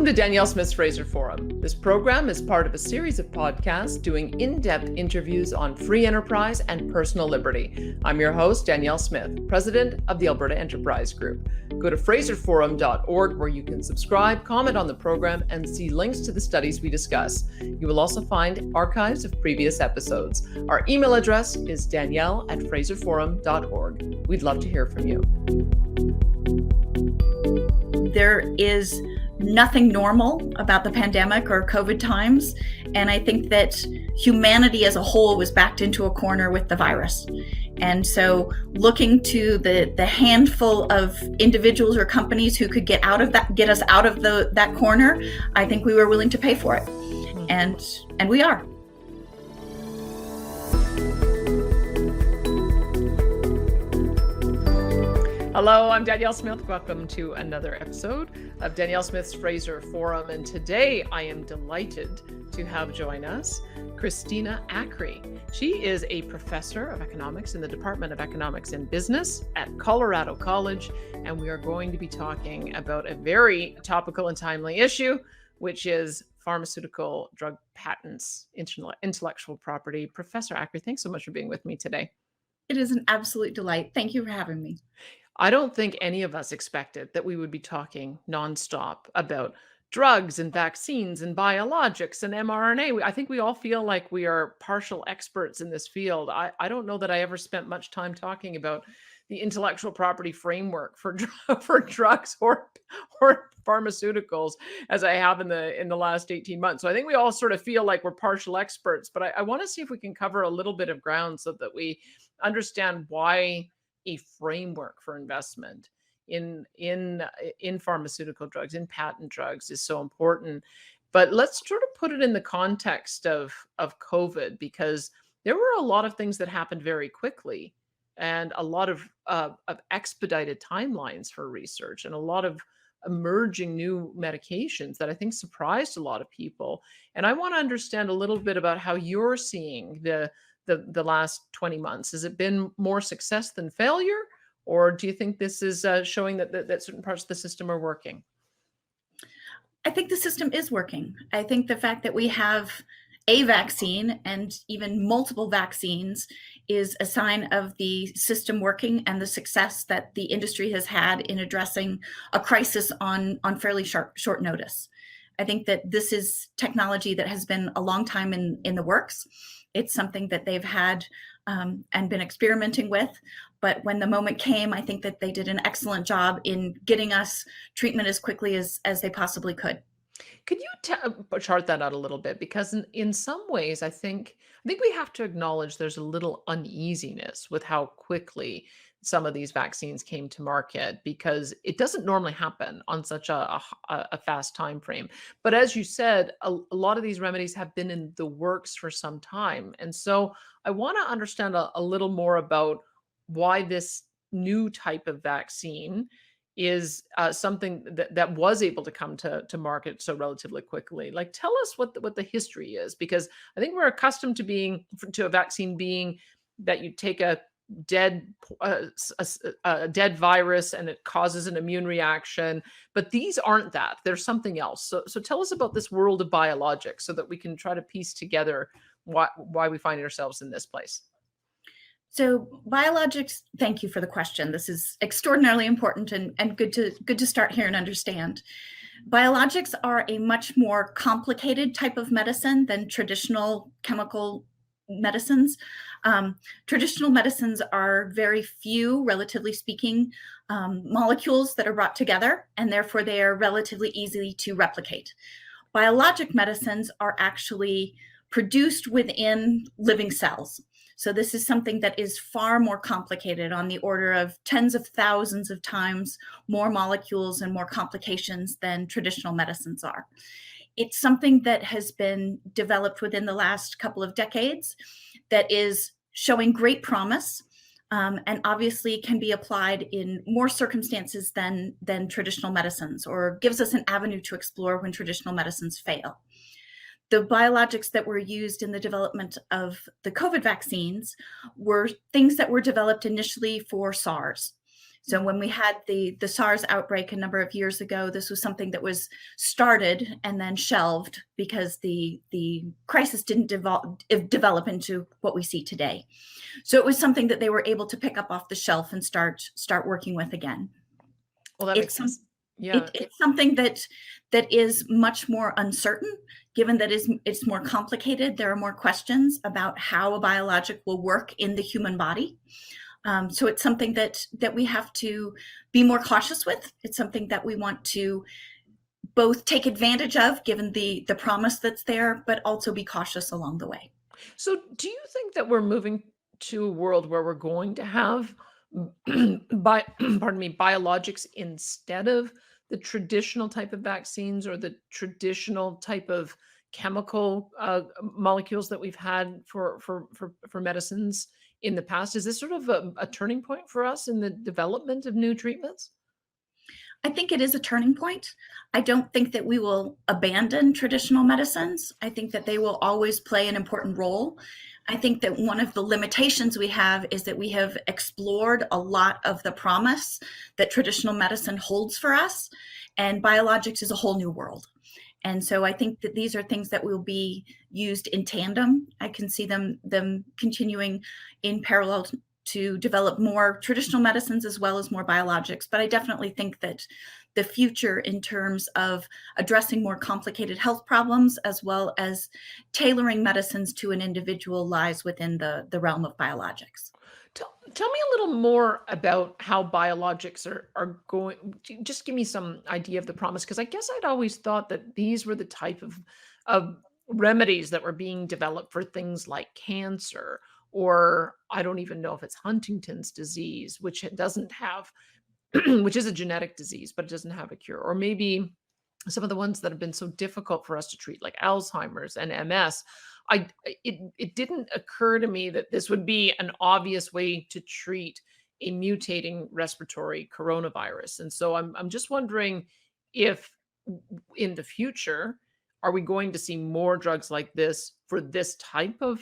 Welcome to Danielle Smith's Fraser Forum. This program is part of a series of podcasts doing in-depth interviews on free enterprise and personal liberty. I'm your host, Danielle Smith, president of the Alberta Enterprise Group. Go to fraserforum.org where you can subscribe, comment on the program, and see links to the studies we discuss. You will also find archives of previous episodes. Our email address is danielle@fraserforum.org. We'd love to hear from you. There is nothing normal about the pandemic or COVID times. And I think that humanity as a whole was backed into a corner with the virus. And so looking to the handful of individuals or companies who could get us out of that corner, I think we were willing to pay for it. And we are. Hello, I'm Danielle Smith. Welcome to another episode of Danielle Smith's Fraser Forum. And today I am delighted to have join us Kristina Acri. She is a professor of economics in the Department of Economics and Business at Colorado College. And we are going to be talking about a very topical and timely issue, which is pharmaceutical drug patents, intellectual property. Professor Acri, thanks so much for being with me today. It is an absolute delight. Thank you for having me. I don't think any of us expected that we would be talking nonstop about drugs and vaccines and biologics and mRNA. I think we all feel like we are partial experts in this field. I don't know that I ever spent much time talking about the intellectual property framework for drugs or pharmaceuticals as I have in the last 18 months. So I think we all sort of feel like we're partial experts, but I want to see if we can cover a little bit of ground so that we understand why a framework for investment in pharmaceutical drugs, in patent drugs, is so important. But let's sort of put it in the context of COVID, because there were a lot of things that happened very quickly, and a lot of expedited timelines for research, and a lot of emerging new medications that I think surprised a lot of people. And I want to understand a little bit about how you're seeing the last 20 months. Has it been more success than failure? Or do you think this is showing that certain parts of the system are working? I think the system is working. I think the fact that we have a vaccine and even multiple vaccines is a sign of the system working and the success that the industry has had in addressing a crisis on fairly short notice. I think that this is technology that has been a long time in the works. It's something that they've had and been experimenting with. But when the moment came, I think that they did an excellent job in getting us treatment as quickly as they possibly could. Could you chart that out a little bit? Because in some ways, I think we have to acknowledge there's a little uneasiness with how quickly some of these vaccines came to market, because it doesn't normally happen on such a fast time frame. But as you said, a lot of these remedies have been in the works for some time. And so I want to understand a little more about why this new type of vaccine is something that was able to come to market so relatively quickly. Like, tell us what the history is, because I think we're accustomed to a vaccine being that you take a dead virus and it causes an immune reaction, but these aren't that. There's something else. So tell us about this world of biologics so that we can try to piece together why we find ourselves in this place. So biologics, thank you for the question. This is extraordinarily important and good to start here and understand. Biologics are a much more complicated type of medicine than traditional chemical medicines. Traditional medicines are very few, relatively speaking, molecules that are brought together, and therefore they are relatively easy to replicate. Biologic medicines are actually produced within living cells. So this is something that is far more complicated, on the order of tens of thousands of times more molecules and more complications than traditional medicines are. It's something that has been developed within the last couple of decades that is showing great promise, and obviously can be applied in more circumstances than traditional medicines, or gives us an avenue to explore when traditional medicines fail. The biologics that were used in the development of the COVID vaccines were things that were developed initially for SARS. So when we had the SARS outbreak a number of years ago, this was something that was started and then shelved because the crisis didn't develop into what we see today. So it was something that they were able to pick up off the shelf and start working with again. Well, that makes It's some sense. Yeah. it's something that is much more uncertain, given that it's more complicated. There are more questions about how a biologic will work in the human body. So it's something that we have to be more cautious with. It's something that we want to both take advantage of, given the promise that's there, but also be cautious along the way. So, do you think that we're moving to a world where we're going to have pardon me, biologics instead of the traditional type of vaccines or the traditional type of chemical molecules that we've had for medicines in the past? Is this sort of a turning point for us in the development of new treatments? I think it is a turning point. I don't think that we will abandon traditional medicines. I think that they will always play an important role. I think that one of the limitations we have is that we have explored a lot of the promise that traditional medicine holds for us, and biologics is a whole new world. And so I think that these are things that will be used in tandem. I can see them continuing in parallel to develop more traditional medicines as well as more biologics. But I definitely think that the future in terms of addressing more complicated health problems as well as tailoring medicines to an individual lies within the realm of biologics. Tell me a little more about how biologics are going. Just give me some idea of the promise, because I guess I'd always thought that these were the type of remedies that were being developed for things like cancer, or I don't even know if it's Huntington's disease, which it doesn't have, which is a genetic disease, but it doesn't have a cure, or maybe some of the ones that have been so difficult for us to treat, like Alzheimer's and MS. It didn't occur to me that this would be an obvious way to treat a mutating respiratory coronavirus. And so I'm just wondering if in the future, are we going to see more drugs like this for this type of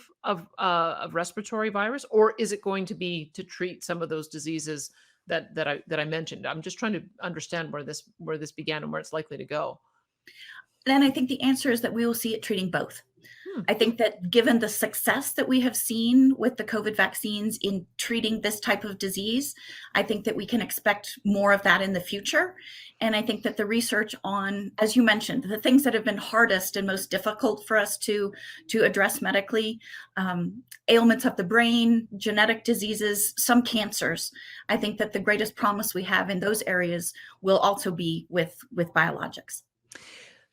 respiratory virus, or is it going to be to treat some of those diseases that I mentioned? I'm just trying to understand where this began and where it's likely to go. Then I think the answer is that we will see it treating both. Hmm. I think that given the success that we have seen with the COVID vaccines in treating this type of disease, I think that we can expect more of that in the future. And I think that the research on, as you mentioned, the things that have been hardest and most difficult for us to address medically, ailments of the brain, genetic diseases, some cancers, I think that the greatest promise we have in those areas will also be with biologics.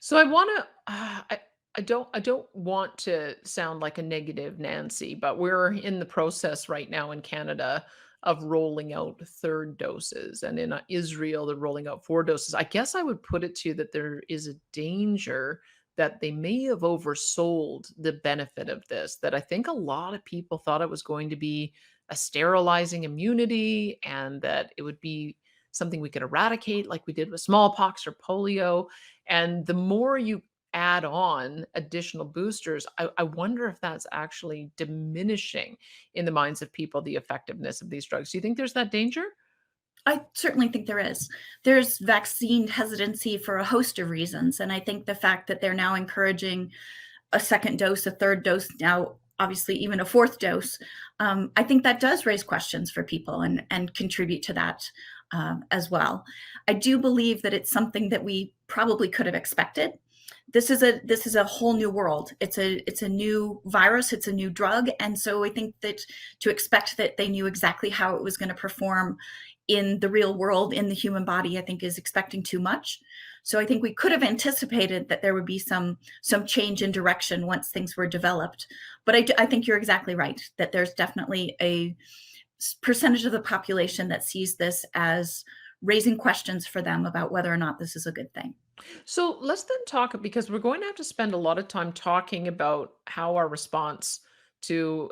So I want to. I don't want to sound like a negative Nancy, but we're in the process right now in Canada of rolling out third doses, and in Israel they're rolling out four doses. I guess I would put it to you that there is a danger that they may have oversold the benefit of this. That I think a lot of people thought it was going to be a sterilizing immunity, and that it would be something we could eradicate like we did with smallpox or polio. And the more you add on additional boosters, I wonder if that's actually diminishing in the minds of people the effectiveness of these drugs. Do you think there's that danger? I certainly think there is. There's vaccine hesitancy for a host of reasons. And I think the fact that they're now encouraging a second dose, a third dose, now obviously even a fourth dose, I think that does raise questions for people and contribute to that as well. I do believe that it's something that we probably could have expected. This is a whole new world. It's a new virus, it's a new drug, and so I think that to expect that they knew exactly how it was going to perform in the real world, in the human body, I think is expecting too much. So I think we could have anticipated that there would be some change in direction once things were developed. But I think you're exactly right that there's definitely a percentage of the population that sees this as raising questions for them about whether or not this is a good thing. So let's then talk, because we're going to have to spend a lot of time talking about how our response to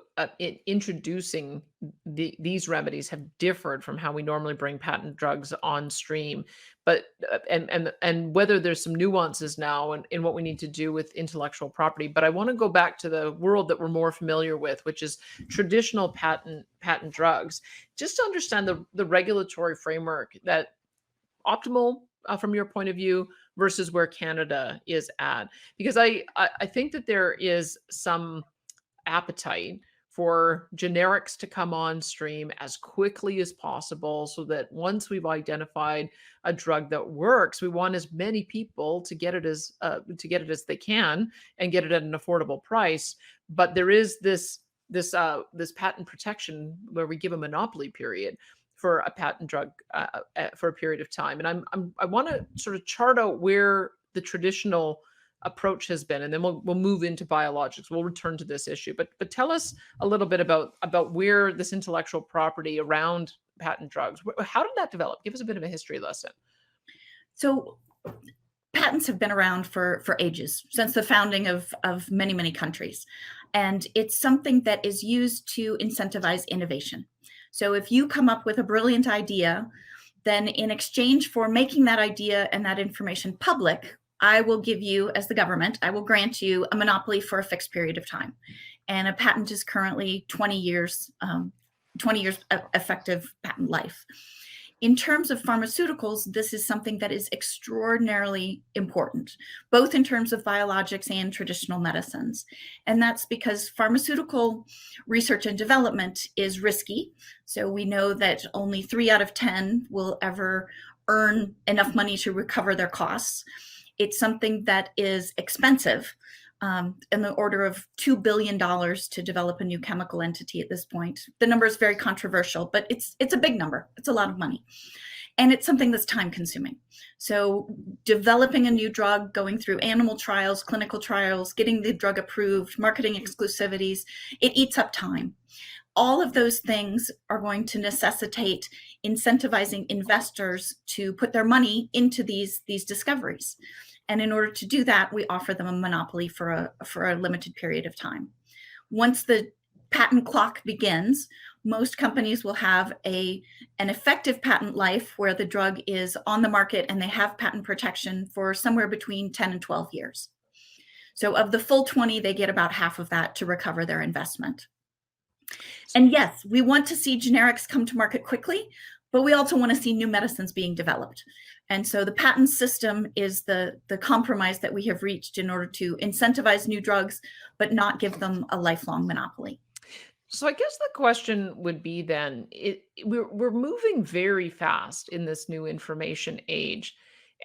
introducing these remedies have differed from how we normally bring patent drugs on stream. But and whether there's some nuances now in what we need to do with intellectual property. But I want to go back to the world that we're more familiar with, which is traditional patent drugs, just to understand the regulatory framework that optimal from your point of view versus where Canada is at. Because I think that there is some appetite for generics to come on stream as quickly as possible, so that once we've identified a drug that works, we want as many people to get it as they can and get it at an affordable price. But there is this patent protection where we give a monopoly period for a patent drug for a period of time. And I want to sort of chart out where the traditional approach has been, and then we'll move into biologics. We'll return to this issue, but tell us a little bit about where this intellectual property around patent drugs, how did that develop? Give us a bit of a history lesson. So patents have been around for ages, since the founding of many, many countries. And it's something that is used to incentivize innovation. So if you come up with a brilliant idea, then in exchange for making that idea and that information public, I will give you, as the government, I will grant you a monopoly for a fixed period of time. And a patent is currently 20 years effective patent life. In terms of pharmaceuticals, this is something that is extraordinarily important, both in terms of biologics and traditional medicines. And that's because pharmaceutical research and development is risky. So we know that only 3 out of 10 will ever earn enough money to recover their costs. It's something that is expensive, in the order of $2 billion to develop a new chemical entity at this point. The number is very controversial, but it's a big number. It's a lot of money. And it's something that's time consuming. So developing a new drug, going through animal trials, clinical trials, getting the drug approved, marketing exclusivities, it eats up time. All of those things are going to necessitate incentivizing investors to put their money into these discoveries. And in order to do that, we offer them a monopoly for a limited period of time. Once the patent clock begins, most companies will have an effective patent life where the drug is on the market and they have patent protection for somewhere between 10 and 12 years. So of the full 20, they get about half of that to recover their investment. And yes, we want to see generics come to market quickly, but we also want to see new medicines being developed. And so the patent system is the compromise that we have reached in order to incentivize new drugs, but not give them a lifelong monopoly. So I guess the question would be then, we're moving very fast in this new information age,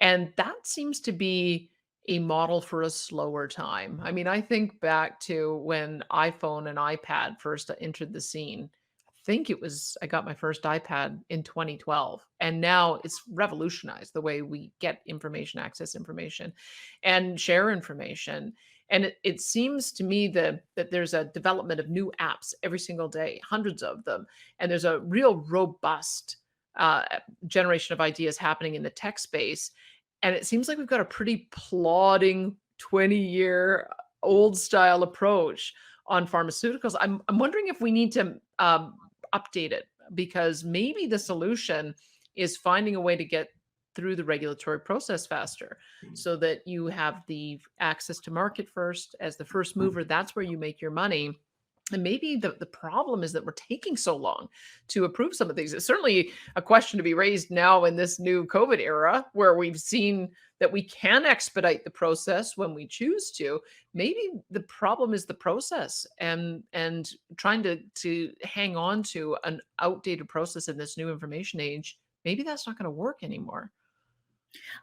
and that seems to be a model for a slower time. I mean, I think back to when iPhone and iPad first entered the scene. I got my first iPad in 2012, and now it's revolutionized the way we get information, access information, and share information. And it seems to me that there's a development of new apps every single day, hundreds of them, and there's a real robust generation of ideas happening in the tech space. And it seems like we've got a pretty plodding 20-year old style approach on pharmaceuticals. I'm wondering if we need to update it, because maybe the solution is finding a way to get through the regulatory process faster, so that you have the access to market first as the first mover. That's where you make your money. And maybe the problem is that we're taking so long to approve some of these. It's certainly a question to be raised now in this new COVID era, where we've seen that we can expedite the process when we choose to. Maybe the problem is the process, and trying to hang on to an outdated process in this new information age. Maybe that's not going to work anymore.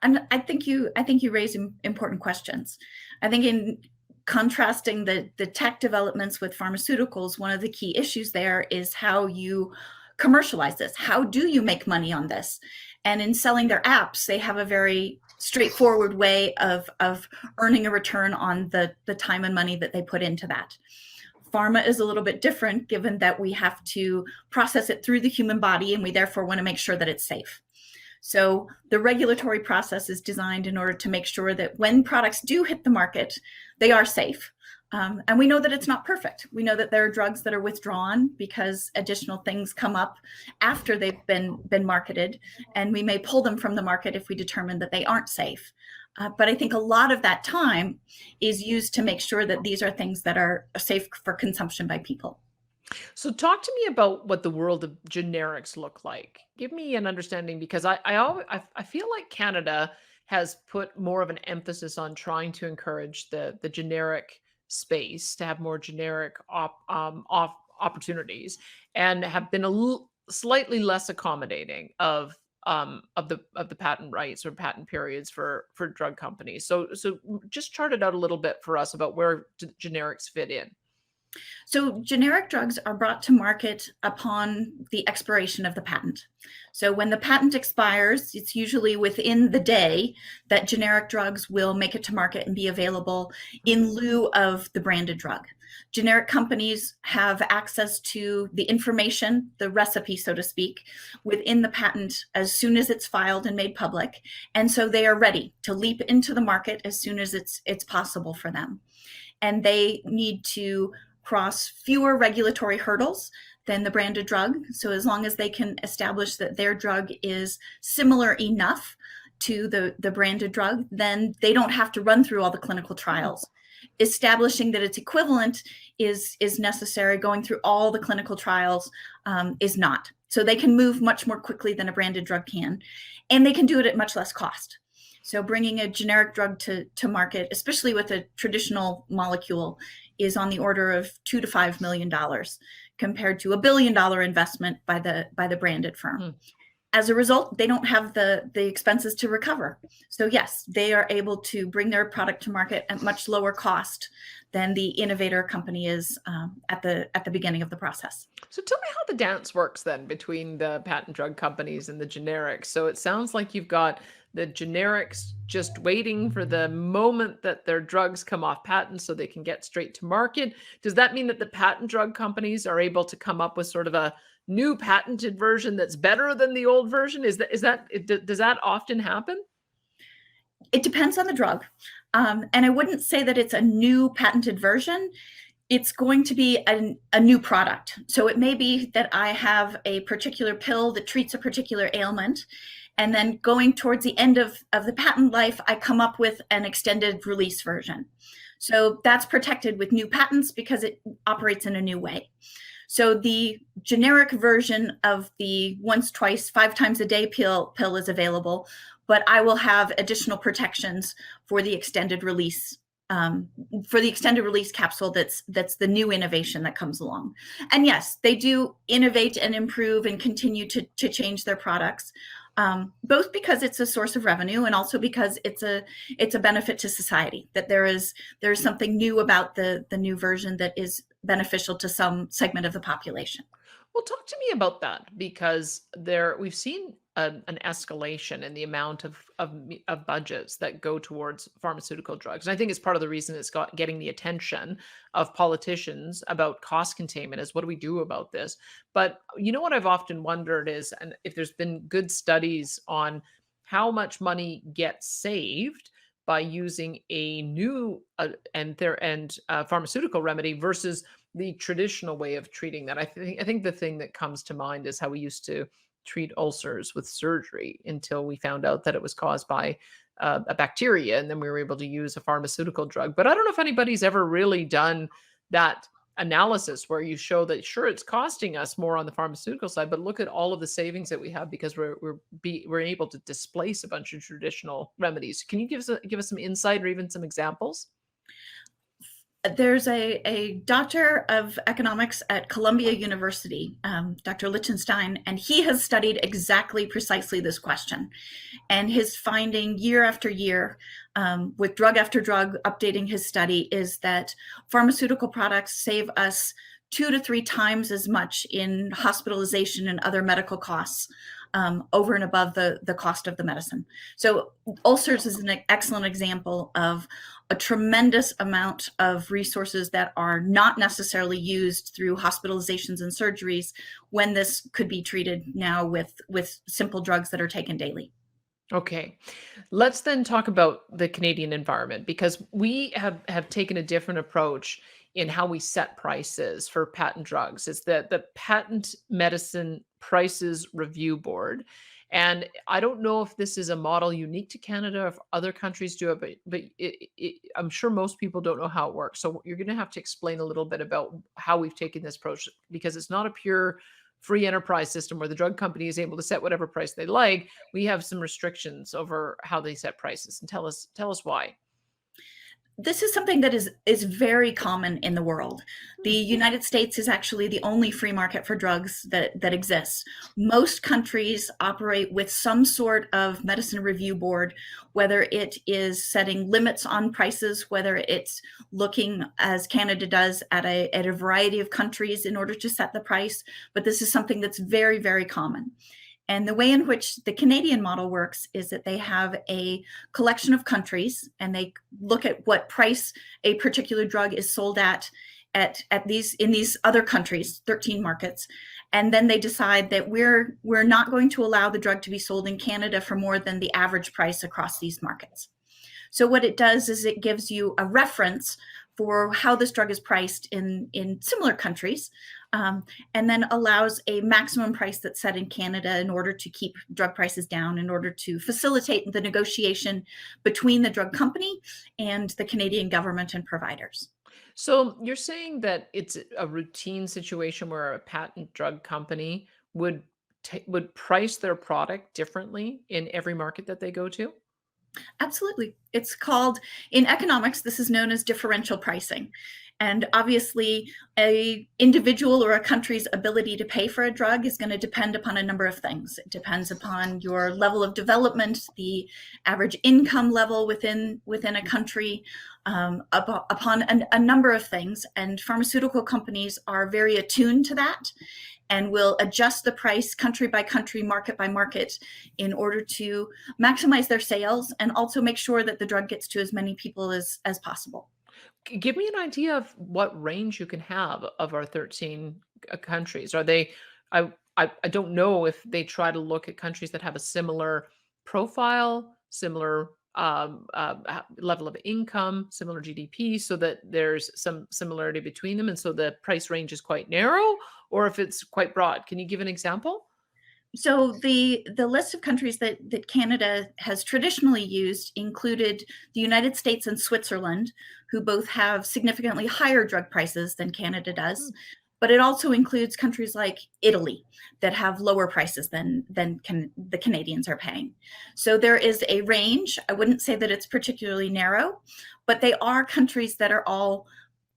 And I think you raise important questions. I think in contrasting the tech developments with pharmaceuticals, one of the key issues there is how you commercialize this. How do you make money on this? And in selling their apps, they have a very straightforward way of earning a return on the time and money that they put into that. Pharma is a little bit different, given that we have to process it through the human body, and we therefore want to make sure that it's safe. So the regulatory process is designed in order to make sure that when products do hit the market, they are safe. And we know that it's not perfect. We know that there are drugs that are withdrawn because additional things come up after they've been marketed, and we may pull them from the market if we determine that they aren't safe. But I think a lot of that time is used to make sure that these are things that are safe for consumption by people. So talk to me about what the world of generics look like. Give me an understanding because I feel like Canada has put more of an emphasis on trying to encourage the generic space to have more generic opportunities and have been slightly less accommodating of the patent rights or patent periods for drug companies. So just chart it out a little bit for us about where generics fit in. So generic drugs are brought to market upon the expiration of the patent. So when the patent expires, it's usually within the day that generic drugs will make it to market and be available in lieu of the branded drug. Generic companies have access to the information, the recipe, so to speak, within the patent as soon as it's filed and made public. And so they are ready to leap into the market as soon as it's possible for them. And they need to cross fewer regulatory hurdles than the branded drug. So as long as they can establish that their drug is similar enough to the branded drug, then they don't have to run through all the clinical trials. Establishing that it's equivalent is necessary. Going through all the clinical trials is not. So they can move much more quickly than a branded drug can, and they can do it at much less cost. So bringing a generic drug to market, especially with a traditional molecule, is on the order of $2 to $5 million compared to $1 billion investment by the branded firm. As a result, they don't have the expenses to recover. So yes, they are able to bring their product to market at much lower cost than the innovator company is at the beginning of the process. So tell me how the dance works then between the patent drug companies and the generics. So it sounds like you've got the generics just waiting for the moment that their drugs come off patent so they can get straight to market. Does that mean that the patent drug companies are able to come up with sort of a new patented version that's better than the old version? Does that often happen? It depends on the drug. And I wouldn't say that it's a new patented version. It's going to be a new product. So it may be that I have a particular pill that treats a particular ailment, and then going towards the end of the patent life, I come up with an extended release version. So that's protected with new patents because it operates in a new way. So the generic version of the once, twice, 5 times a day pill is available, but I will have additional protections for the extended release capsule that's the new innovation that comes along. And yes, they do innovate and improve and continue to change their products, both because it's a source of revenue and also because it's a benefit to society, that there's something new about the new version that is beneficial to some segment of the population. Well, talk to me about that because we've seen an escalation in the amount of budgets that go towards pharmaceutical drugs. And I think it's part of the reason it's getting the attention of politicians about cost containment is what do we do about this? But you know what I've often wondered is, and if there's been good studies on how much money gets saved by using a new pharmaceutical remedy versus the traditional way of treating that. I think the thing that comes to mind is how we used to treat ulcers with surgery until we found out that it was caused by a bacteria, and then we were able to use a pharmaceutical drug. But I don't know if anybody's ever really done that analysis where you show that sure it's costing us more on the pharmaceutical side, but look at all of the savings that we have because we're able to displace a bunch of traditional remedies. Can you give us some insight or even some examples? There's a doctor of economics at Columbia University, Dr. Lichtenstein, and he has studied exactly precisely this question. And his finding year after year, with drug after drug, updating his study, is that pharmaceutical products save us 2 to 3 times as much in hospitalization and other medical costs over and above the cost of the medicine. So ulcers is an excellent example of a tremendous amount of resources that are not necessarily used through hospitalizations and surgeries when this could be treated now with simple drugs that are taken daily. Okay. Let's then talk about the Canadian environment because we have taken a different approach in how we set prices for patent drugs. It's the Patent Medicine Prices Review Board. And I don't know if this is a model unique to Canada, if other countries do it, but I'm sure most people don't know how it works. So you're going to have to explain a little bit about how we've taken this approach because it's not a pure free enterprise system where the drug company is able to set whatever price they like. We have some restrictions over how they set prices, and tell us why. This is something that is very common in the world. The Hmm. United States is actually the only free market for drugs that exists. Most countries operate with some sort of medicine review board, whether it is setting limits on prices, whether it's looking, as Canada does, at a variety of countries in order to set the price. But this is something that's very, very common. And the way in which the Canadian model works is that they have a collection of countries and they look at what price a particular drug is sold at these in these other countries, 13 markets. And then they decide that we're not going to allow the drug to be sold in Canada for more than the average price across these markets. So what it does is it gives you a reference for how this drug is priced in similar countries, and then allows a maximum price that's set in Canada in order to keep drug prices down, in order to facilitate the negotiation between the drug company and the Canadian government and providers. So you're saying that it's a routine situation where a patent drug company would price their product differently in every market that they go to? Absolutely. It's called, in economics, this is known as differential pricing. And obviously, a individual or a country's ability to pay for a drug is going to depend upon a number of things. It depends upon your level of development, the average income level within a country, upon a number of things. And pharmaceutical companies are very attuned to that and will adjust the price country by country, market by market, in order to maximize their sales and also make sure that the drug gets to as many people as possible. Give me an idea of what range you can have of our 13 countries. Are they I don't know if they try to look at countries that have a similar profile, similar level of income, similar GDP, so that there's some similarity between them, and so the price range is quite narrow, or if it's quite broad. Can you give an example? So the list of countries that Canada has traditionally used included the United States and Switzerland, who both have significantly higher drug prices than Canada Hmm. does. But it also includes countries like Italy that have lower prices than the Canadians are paying. So there is a range. I wouldn't say that it's particularly narrow, but they are countries that are all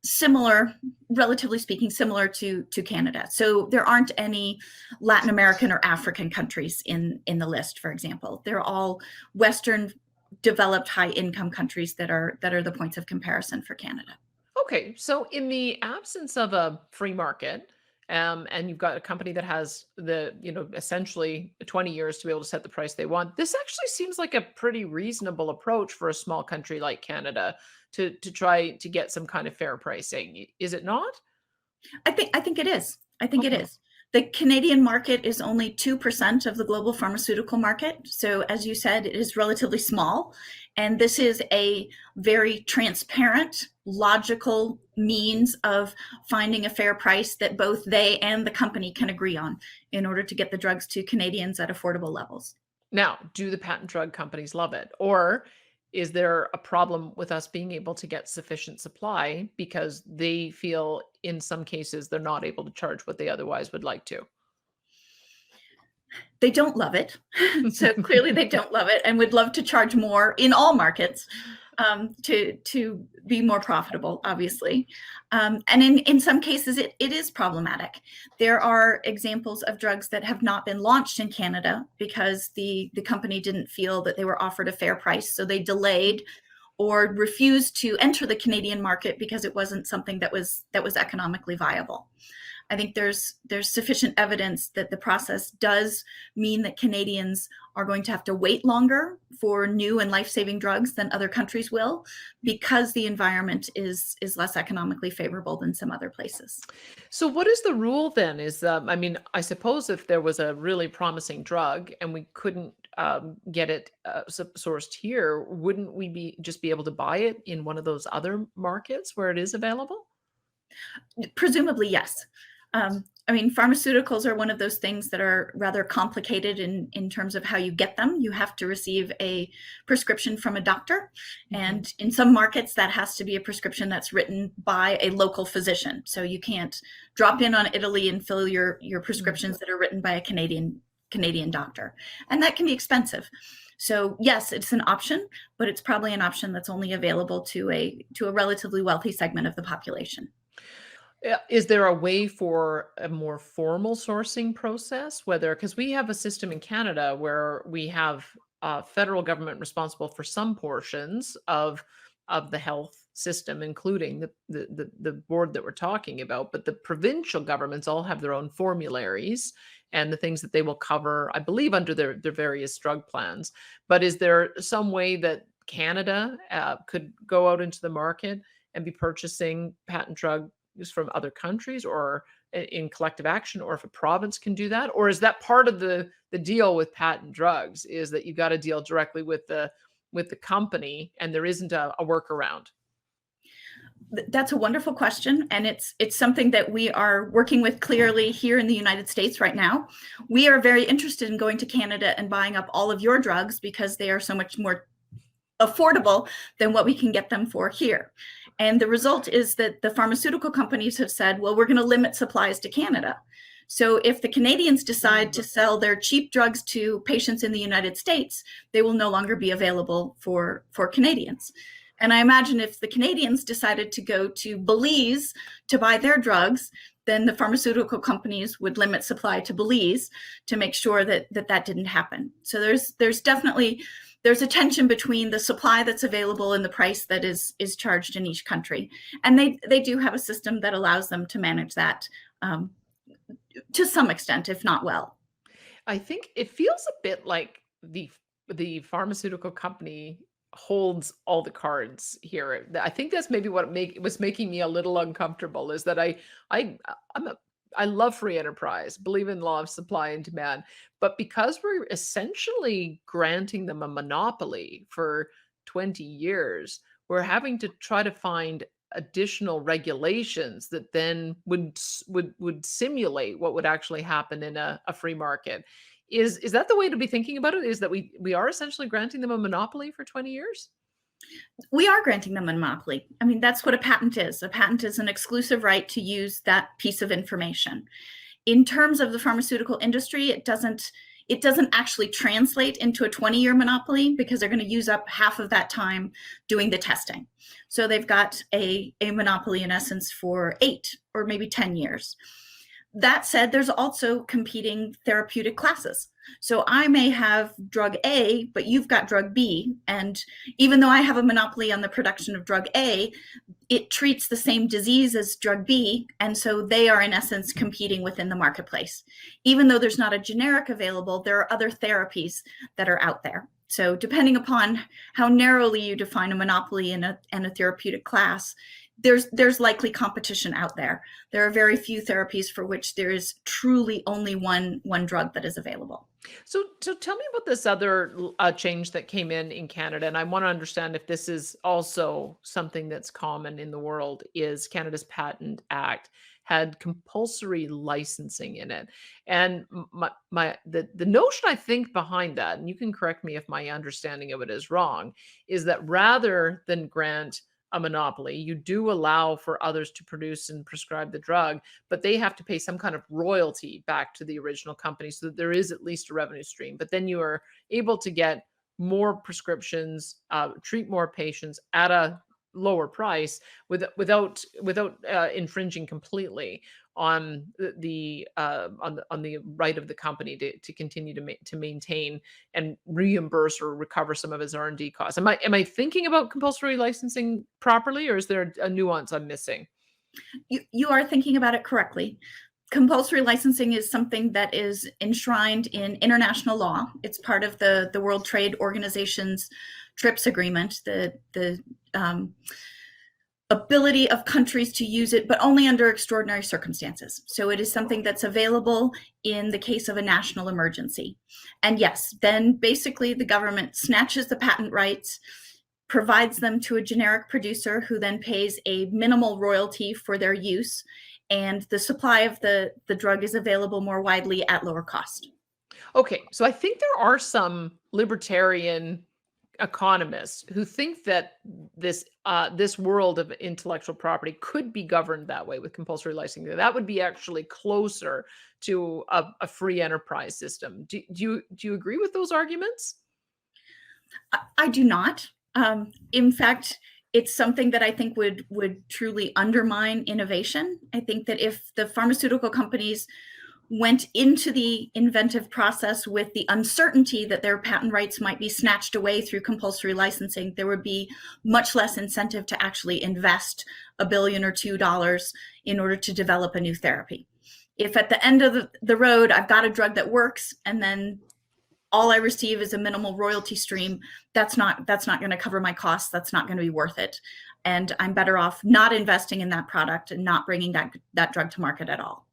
similar, relatively speaking, similar to Canada. So there aren't any Latin American or African countries in the list, for example. They're all Western developed high income countries that are the points of comparison for Canada. Okay, so in the absence of a free market, and you've got a company that has essentially 20 years to be able to set the price they want, this actually seems like a pretty reasonable approach for a small country like Canada to try to get some kind of fair pricing. Is it not? I think it is. I think it Okay. is. The Canadian market is only 2% of the global pharmaceutical market. So, as you said, it is relatively small. And this is a very transparent, logical means of finding a fair price that both they and the company can agree on in order to get the drugs to Canadians at affordable levels. Now, do the patent drug companies love it? Or is there a problem with us being able to get sufficient supply because they feel in some cases they're not able to charge what they otherwise would like to? They don't love it. So clearly they don't love it and would love to charge more in all markets, to be more profitable, obviously. And in some cases, it is problematic. There are examples of drugs that have not been launched in Canada because the company didn't feel that they were offered a fair price. So they delayed or refused to enter the Canadian market because it wasn't something that was economically viable. I think there's sufficient evidence that the process does mean that Canadians are going to have to wait longer for new and life-saving drugs than other countries will, because the environment is less economically favorable than some other places. So what is the rule then? I mean, I suppose if there was a really promising drug and we couldn't get it sourced here, wouldn't we be able to buy it in one of those other markets where it is available? Presumably, yes. I mean, pharmaceuticals are one of those things that are rather complicated in terms of how you get them. You have to receive a prescription from a doctor. And in some markets, that has to be a prescription that's written by a local physician. So you can't drop in on Italy and fill your prescriptions that are written by a Canadian doctor. And that can be expensive. So yes, it's an option, but it's probably an option that's only available to a relatively wealthy segment of the population. Is there a way for a more formal sourcing process? Whether, because we have a system in Canada where we have federal government responsible for some portions of the health system, including the board that we're talking about, but the provincial governments all have their own formularies and the things that they will cover, I believe, under their various drug plans. But is there some way that Canada could go out into the market and be purchasing patent drugs from other countries, or in collective action, or if a province can do that? Or is that part of the deal with patent drugs, is that you got to deal directly with the company and there isn't a workaround? That's a wonderful question, and it's something that we are working with clearly here in the United States right now. We are very interested in going to Canada and buying up all of your drugs because they are so much more affordable than what we can get them for here. And the result is that the pharmaceutical companies have said, well, we're going to limit supplies to Canada. So if the Canadians decide to sell their cheap drugs to patients in the United States, they will no longer be available for Canadians. And I imagine if the Canadians decided to go to Belize to buy their drugs, then the pharmaceutical companies would limit supply to Belize to make sure that that didn't happen. So there's definitely a tension between the supply that's available and the price that is charged in each country. And they do have a system that allows them to manage that to some extent, if not well. I think it feels a bit like the pharmaceutical company holds all the cards here. I think that's maybe what was making me a little uncomfortable, is that I I'm a I love free enterprise, believe in law of supply and demand, but because we're essentially granting them a monopoly for 20 years, we're having to try to find additional regulations that then would simulate what would actually happen in a free market. Is that the way to be thinking about it? Is that we are essentially granting them a monopoly for 20 years? We are granting them a monopoly. I mean, that's what a patent is. A patent is an exclusive right to use that piece of information. In terms of the pharmaceutical industry, it doesn't actually translate into a 20-year monopoly because they're going to use up half of that time doing the testing. So they've got a monopoly in essence for 8 or maybe 10 years. That said, there's also competing therapeutic classes. So I may have drug A, but you've got drug B. And even though I have a monopoly on the production of drug A, it treats the same disease as drug B. And so they are in essence competing within the marketplace. Even though there's not a generic available, there are other therapies that are out there. So depending upon how narrowly you define a monopoly in a therapeutic class, there's likely competition out there. There are very few therapies for which there is truly only one drug that is available. So tell me about this other change that came in Canada, and I want to understand if this is also something that's common in the world. Is Canada's Patent Act had compulsory licensing in it, and the notion I think behind that, and you can correct me if my understanding of it is wrong, is that rather than grant a monopoly, you do allow for others to produce and prescribe the drug, but they have to pay some kind of royalty back to the original company so that there is at least a revenue stream. But then you are able to get more prescriptions, treat more patients at a lower price without infringing completely on the right of the company to continue to maintain and reimburse or recover some of its R&D costs. Am I thinking about compulsory licensing properly, or is there a nuance I'm missing? You are thinking about it correctly. Compulsory licensing is something that is enshrined in international law. It's part of the World Trade Organization's TRIPS agreement, the ability of countries to use it, but only under extraordinary circumstances. So it is something that's available in the case of a national emergency. And yes, then basically the government snatches the patent rights, provides them to a generic producer who then pays a minimal royalty for their use, and the supply of the drug is available more widely at lower cost. Okay, so I think there are some libertarian economists who think that this world of intellectual property could be governed that way with compulsory licensing. That would be actually closer to a free enterprise system. Do you agree with those arguments? I do not. In fact, it's something that I think would truly undermine innovation. I think that if the pharmaceutical companies went into the inventive process with the uncertainty that their patent rights might be snatched away through compulsory licensing, there would be much less incentive to actually invest $1 billion or $2 in order to develop a new therapy. If at the end of the road, I've got a drug that works, and then all I receive is a minimal royalty stream, that's not going to cover my costs. That's not going to be worth it. And I'm better off not investing in that product and not bringing that drug to market at all.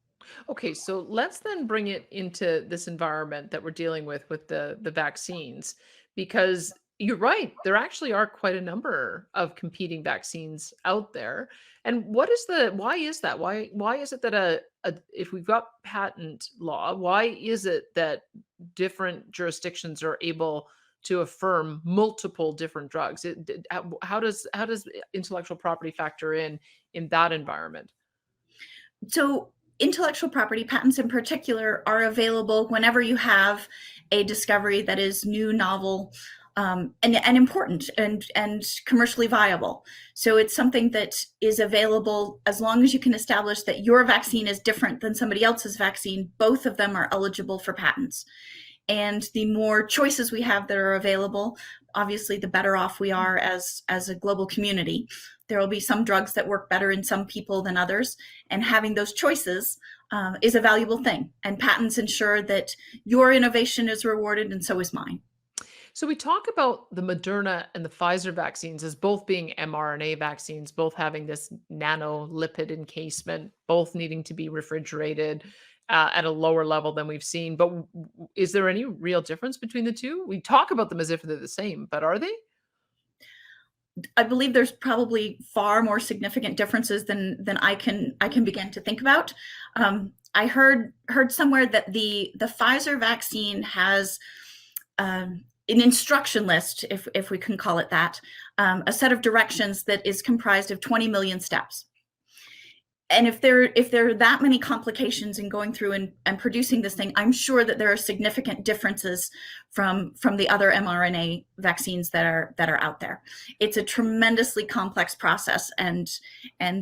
Okay, so let's then bring it into this environment that we're dealing with the vaccines, because you're right, there actually are quite a number of competing vaccines out there. And why is that? Why is it that if we've got patent law, why is it that different jurisdictions are able to affirm multiple different drugs? How does intellectual property factor in that environment? So intellectual property patents in particular are available whenever you have a discovery that is new, novel, and important and commercially viable. So it's something that is available as long as you can establish that your vaccine is different than somebody else's vaccine. Both of them are eligible for patents. And the more choices we have that are available, obviously the better off we are as a global community. There will be some drugs that work better in some people than others, and having those choices is a valuable thing. And patents ensure that your innovation is rewarded, and so is mine. So we talk about the Moderna and the Pfizer vaccines as both being mRNA vaccines, both having this nanolipid encasement, both needing to be refrigerated at a lower level than we've seen. But is there any real difference between the two? We talk about them as if they're the same, but are they? I believe there's probably far more significant differences than I can begin to think about. I heard somewhere that the Pfizer vaccine has an instruction list, if we can call it that, a set of directions that is comprised of 20 million steps. And if there are that many complications in going through and producing this thing, I'm sure that there are significant differences from the other mRNA vaccines that are out there. It's a tremendously complex process, and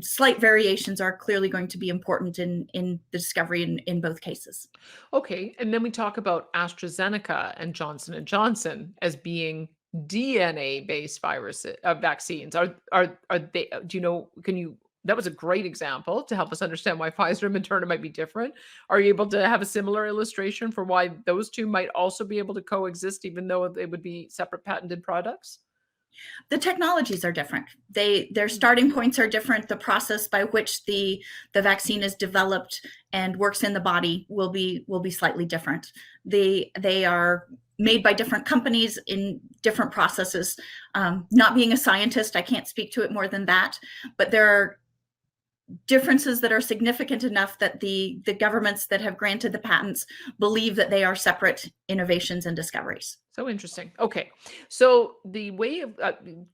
slight variations are clearly going to be important in the discovery in both cases. Okay, and then we talk about AstraZeneca and Johnson and Johnson as being DNA-based vaccines. Are they? Do you know? Can you? That was a great example to help us understand why Pfizer and Moderna might be different. Are you able to have a similar illustration for why those two might also be able to coexist, even though they would be separate patented products? The technologies are different. Their starting points are different. The process by which the vaccine is developed and works in the body will be slightly different. They are made by different companies in different processes. Not being a scientist, I can't speak to it more than that, but there are differences that are significant enough that the governments that have granted the patents believe that they are separate innovations and discoveries. So interesting. Okay. So the way of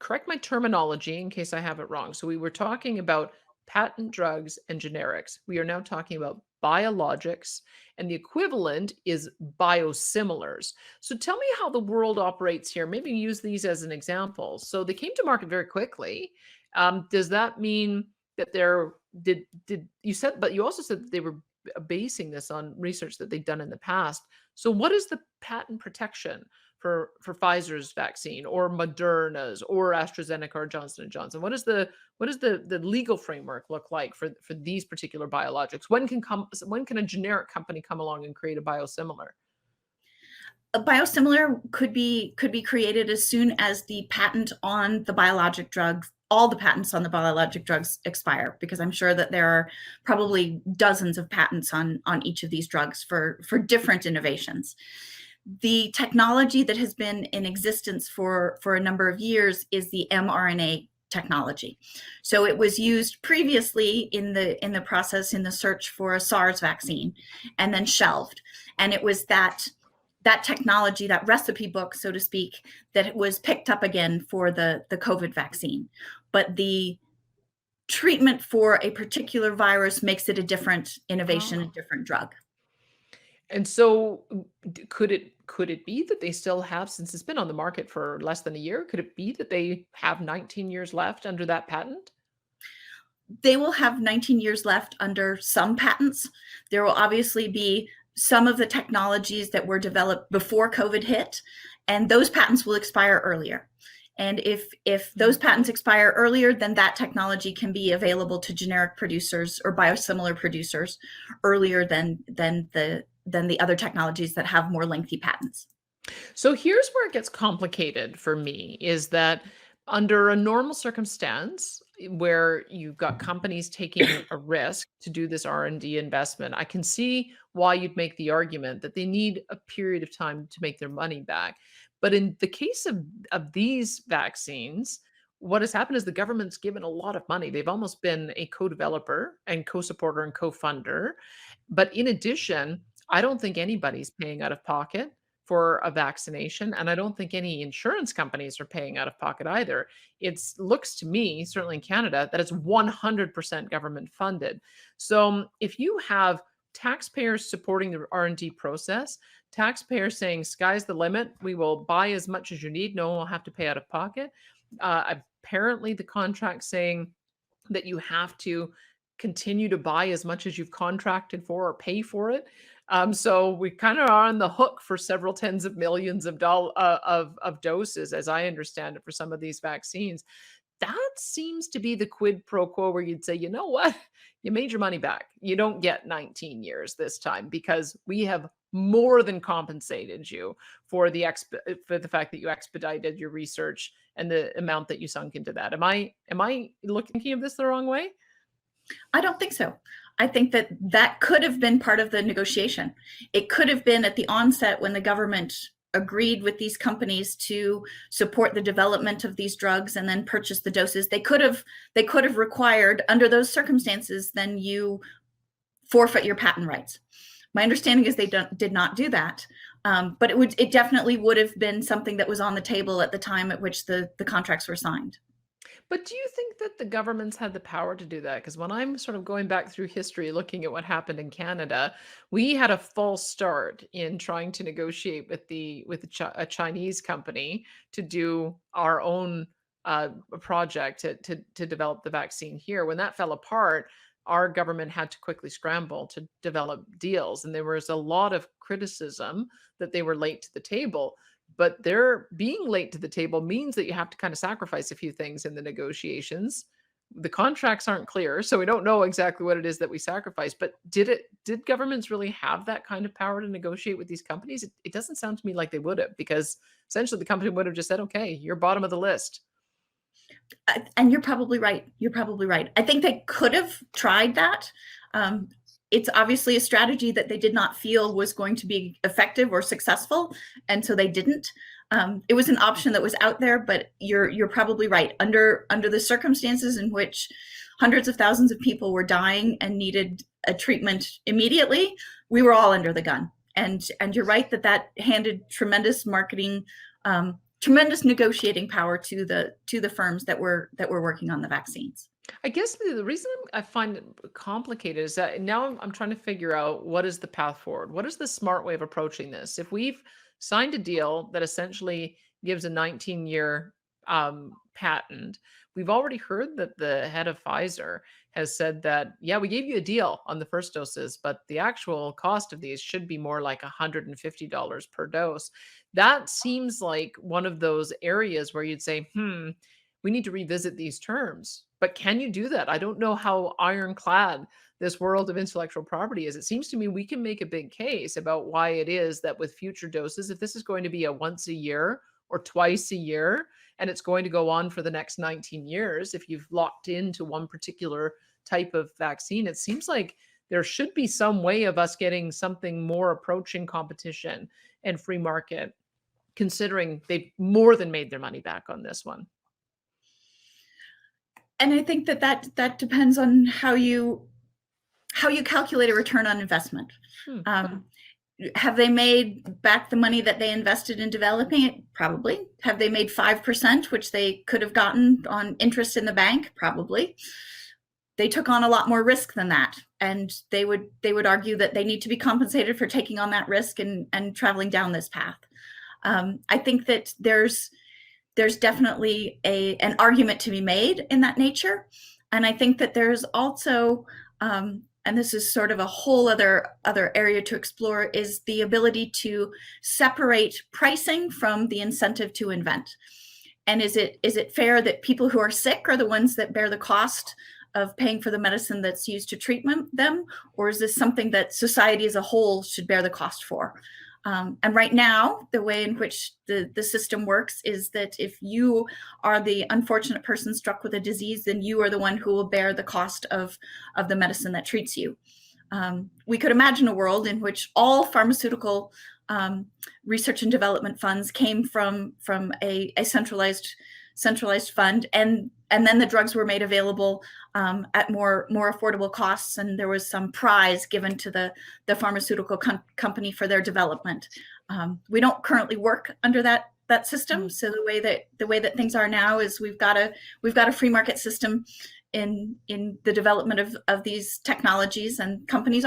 correct my terminology in case I have it wrong. So we were talking about patent drugs and generics. We are now talking about biologics, and the equivalent is biosimilars. So tell me how the world operates here. Maybe use these as an example. So they came to market very quickly. Does that mean that did you said, but you also said that they were basing this on research that they've done in the past. So what is the patent protection for Pfizer's vaccine or Moderna's or AstraZeneca or Johnson and Johnson? What does the legal framework look like for these particular biologics? When can a generic company come along and create a biosimilar? A biosimilar could be created as soon as the patent on the biologic drug all the patents on the biologic drugs expire, because I'm sure that there are probably dozens of patents on each of these drugs for different innovations. The technology that has been in existence for a number of years is the mRNA technology. So it was used previously in the process, in the search for a SARS vaccine, and then shelved. And it was that technology, that recipe book, so to speak, that was picked up again for the COVID vaccine. But the treatment for a particular virus makes it a different innovation, a Oh. different drug. And so could it be that they still have, since it's been on the market for less than a year, could it be that they have 19 years left under that patent? They will have 19 years left under some patents. There will obviously be some of the technologies that were developed before COVID hit, and those patents will expire earlier. And if those patents expire earlier, then that technology can be available to generic producers or biosimilar producers earlier than the other technologies that have more lengthy patents. So here's where it gets complicated for me is that under a normal circumstance where you've got companies taking a risk to do this R&D investment, I can see why you'd make the argument that they need a period of time to make their money back. But in the case of these vaccines, what has happened is the government's given a lot of money. They've almost been a co-developer and co-supporter and co-funder. But in addition, I don't think anybody's paying out of pocket for a vaccination, and I don't think any insurance companies are paying out of pocket either. It looks to me, certainly in Canada, that it's 100% government funded. So if you have taxpayers supporting the R&D process, taxpayers saying sky's the limit, we will buy as much as you need, no one will have to pay out of pocket. Apparently, the contract saying that you have to continue to buy as much as you've contracted for or pay for it. So we kind of are on the hook for several tens of millions of doses, as I understand it, for some of these vaccines. That seems to be the quid pro quo where you'd say, you know what, you made your money back. You don't get 19 years this time because we have more than compensated you for for the fact that you expedited your research and the amount that you sunk into that. Am I looking of this the wrong way? I don't think so. I think that that could have been part of the negotiation. It could have been at the onset when the government agreed with these companies to support the development of these drugs and then purchase the doses. They could have required, under those circumstances, then you forfeit your patent rights. My understanding is they did not do that, but it definitely would have been something that was on the table at the time at which the contracts were signed. But do you think that the governments had the power to do that? Because when I'm sort of going back through history, looking at what happened in Canada, we had a false start in trying to negotiate with a Chinese company to do our own project to develop the vaccine here. When that fell apart, our government had to quickly scramble to develop deals, and there was a lot of criticism that they were late to the table. But their being late to the table means that you have to kind of sacrifice a few things in the negotiations. The contracts aren't clear, so we don't know exactly what it is that we sacrifice. But did governments really have that kind of power to negotiate with these companies? It doesn't sound to me like they would have, because essentially the company would have just said, okay, you're bottom of the list. And you're probably right. You're probably right. I think they could have tried that. Um, it's obviously a strategy that they did not feel was going to be effective or successful, and so they didn't. It was an option that was out there, but you're probably right. Under the circumstances in which hundreds of thousands of people were dying and needed a treatment immediately, we were all under the gun. And you're right that that handed tremendous marketing, tremendous negotiating power to the firms that were working on the vaccines. I guess the reason I find it complicated is that now I'm trying to figure out what is the path forward. What is the smart way of approaching this? If we've signed a deal that essentially gives a 19-year patent, we've already heard that the head of Pfizer has said that, yeah, we gave you a deal on the first doses, but the actual cost of these should be more like $150 per dose. That seems like one of those areas where you'd say, we need to revisit these terms. But can you do that? I don't know how ironclad this world of intellectual property is. It seems to me we can make a big case about why it is that with future doses, if this is going to be a once a year or twice a year, and it's going to go on for the next 19 years if you've locked into one particular type of vaccine. It seems like there should be some way of us getting something more approaching competition and free market, considering they've more than made their money back on this one. And I think that depends on how you calculate a return on investment. Have they made back the money that they invested in developing it? Probably. Have they made 5%, which they could have gotten on interest in the bank? Probably. They took on a lot more risk than that, and they would argue that they need to be compensated for taking on that risk and traveling down this path. I think that there's definitely an argument to be made in that nature, and I think that there's also and this is sort of a whole other area to explore, is the ability to separate pricing from the incentive to invent. And is it fair that people who are sick are the ones that bear the cost of paying for the medicine that's used to treat them? Or is this something that society as a whole should bear the cost for? And right now, the way in which the system works is that if you are the unfortunate person struck with a disease, then you are the one who will bear the cost of the medicine that treats you. We could imagine a world in which all pharmaceutical research and development funds came from a centralized fund, and then the drugs were made available at more affordable costs, and there was some prize given to the pharmaceutical company for their development. We don't currently work under that system. So the way that things are now is we've got a free market system in the development of these technologies, and companies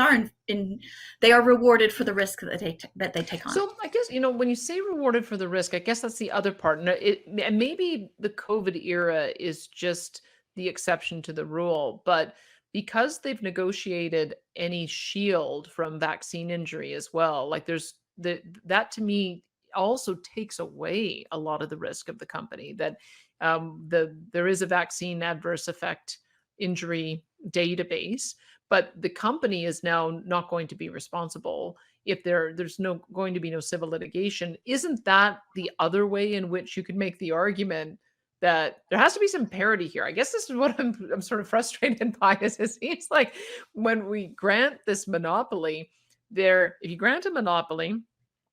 they are rewarded for the risk that they take on. So I guess, when you say rewarded for the risk, I guess that's the other part. And maybe the COVID era is just the exception to the rule, but because they've negotiated any shield from vaccine injury as well, like that to me also takes away a lot of the risk of the company, that there is a vaccine adverse effect injury database, but the company is now not going to be responsible if there's going to be no civil litigation. Isn't that the other way in which you could make the argument that there has to be some parity here? I guess this is what I'm sort of frustrated by, is it seems like when we grant this monopoly, if you grant a monopoly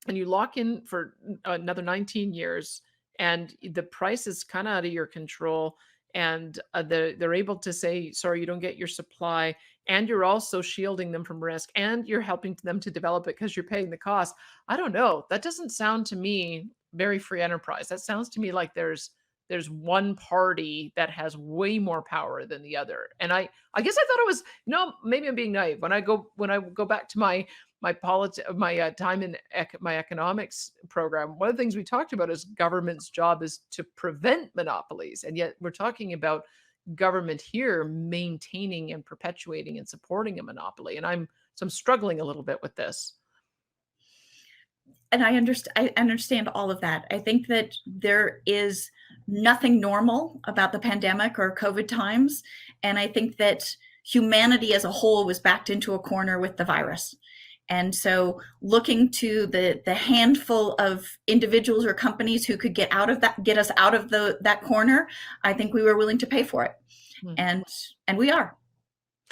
and you lock in for another 19 years, and the price is kind of out of your control, and they're able to say, sorry, you don't get your supply, and you're also shielding them from risk, and you're helping them to develop it because you're paying the cost. I don't know. That doesn't sound to me very free enterprise. That sounds to me like there's one party that has way more power than the other. And I guess I thought it was, maybe I'm being naive. When I go back to my time in my economics program, one of the things we talked about is government's job is to prevent monopolies. And yet we're talking about government here maintaining and perpetuating and supporting a monopoly. And I'm struggling a little bit with this. And I understand all of that. I think that there is nothing normal about the pandemic or COVID times. And I think that humanity as a whole was backed into a corner with the virus. And so looking to the handful of individuals or companies who could get us out of that corner, I think we were willing to pay for it. And we are.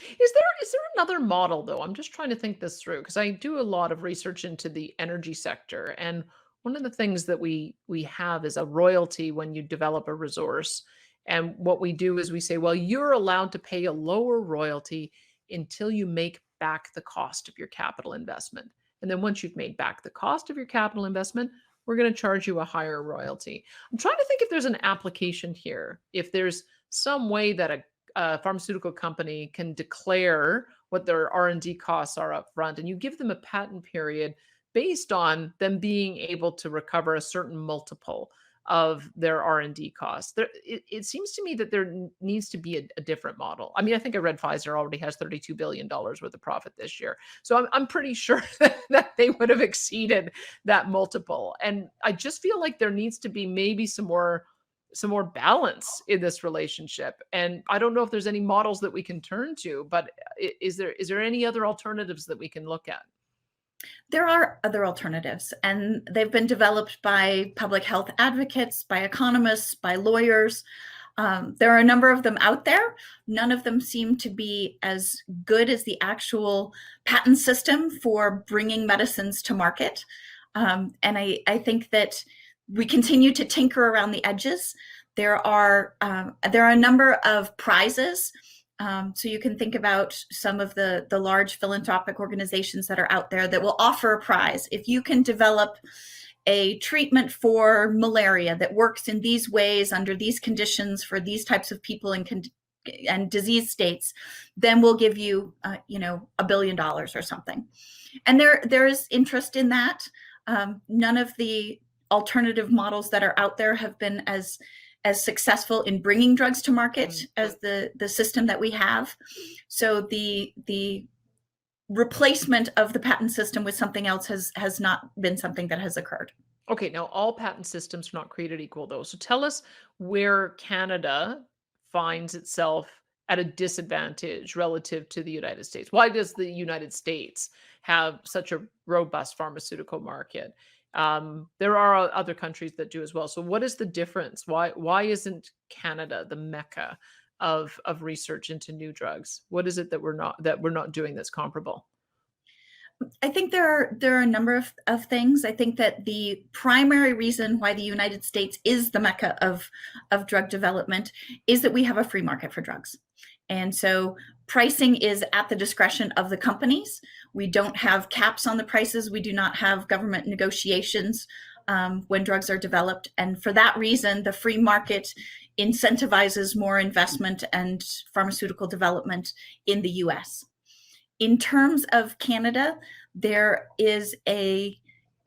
Is there another model, though? I'm just trying to think this through, because I do a lot of research into the energy sector. And one of the things that we have is a royalty when you develop a resource. And what we do is we say, well, you're allowed to pay a lower royalty until you make back the cost of your capital investment. And then once you've made back the cost of your capital investment, we're going to charge you a higher royalty. I'm trying to think if there's an application here, if there's some way that a pharmaceutical company can declare what their R&D costs are up front, and you give them a patent period based on them being able to recover a certain multiple of their R&D costs. It seems to me that there needs to be a different model. I mean, I think I read Pfizer already has $32 billion worth of profit this year. So I'm pretty sure that they would have exceeded that multiple. And I just feel like there needs to be maybe some more balance in this relationship. And I don't know if there's any models that we can turn to, but is there any other alternatives that we can look at? There are other alternatives, and they've been developed by public health advocates, by economists, by lawyers. There are a number of them out there. None of them seem to be as good as the actual patent system for bringing medicines to market. And I think that we continue to tinker around the edges. There are a number of prizes. So you can think about some of the large philanthropic organizations that are out there that will offer a prize. If you can develop a treatment for malaria that works in these ways under these conditions for these types of people and disease states, then we'll give you, $1 billion or something. And there is interest in that. None of the alternative models that are out there have been as successful in bringing drugs to market as the system that we have. So the replacement of the patent system with something else has not been something that has occurred. Okay, now all patent systems are not created equal, though. So tell us where Canada finds itself at a disadvantage relative to the United States. Why does the United States have such a robust pharmaceutical market? There are other countries that do as well. So what is the difference? Why isn't Canada the mecca of research into new drugs? What is it that we're not doing that's comparable? I think there are a number of things. I think that the primary reason why the United States is the mecca of drug development is that we have a free market for drugs. And so pricing is at the discretion of the companies. We don't have caps on the prices. We do not have government negotiations when drugs are developed. And for that reason, the free market incentivizes more investment and pharmaceutical development in the US. In terms of Canada, there is an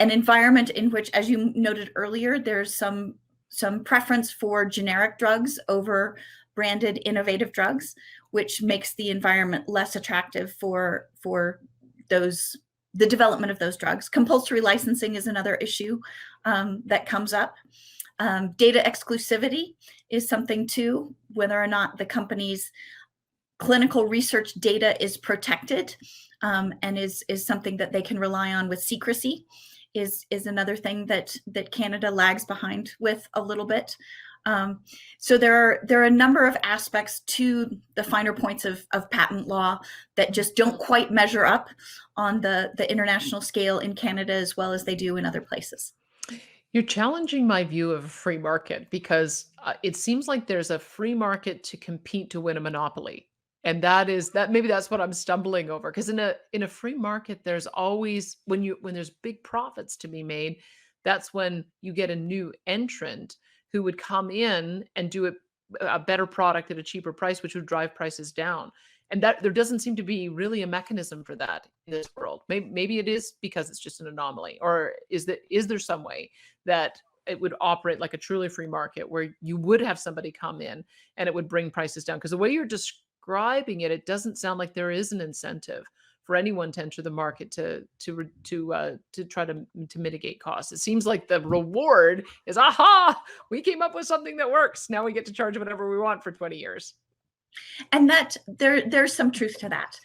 environment in which, as you noted earlier, there's some preference for generic drugs over branded innovative drugs, which makes the environment less attractive for the development of those drugs. Compulsory licensing is another issue that comes up. Data exclusivity is something too, whether or not the company's clinical research data is protected and is something that they can rely on with secrecy is another thing that Canada lags behind with a little bit. So there are a number of aspects to the finer points of patent law that just don't quite measure up on the international scale in Canada as well as they do in other places. You're challenging my view of a free market because it seems like there's a free market to compete to win a monopoly. And maybe that's what I'm stumbling over because in a free market there's always when there's big profits to be made, that's when you get a new entrant who would come in and do a better product at a cheaper price, which would drive prices down. And that there doesn't seem to be really a mechanism for that in this world. Maybe it is because it's just an anomaly, or is there some way that it would operate like a truly free market where you would have somebody come in and it would bring prices down? Because the way you're describing it, it doesn't sound like there is an incentive for anyone to enter the market to try to mitigate costs. It seems like the reward is, aha, we came up with something that works. Now we get to charge whatever we want for 20 years. And that there's some truth to that.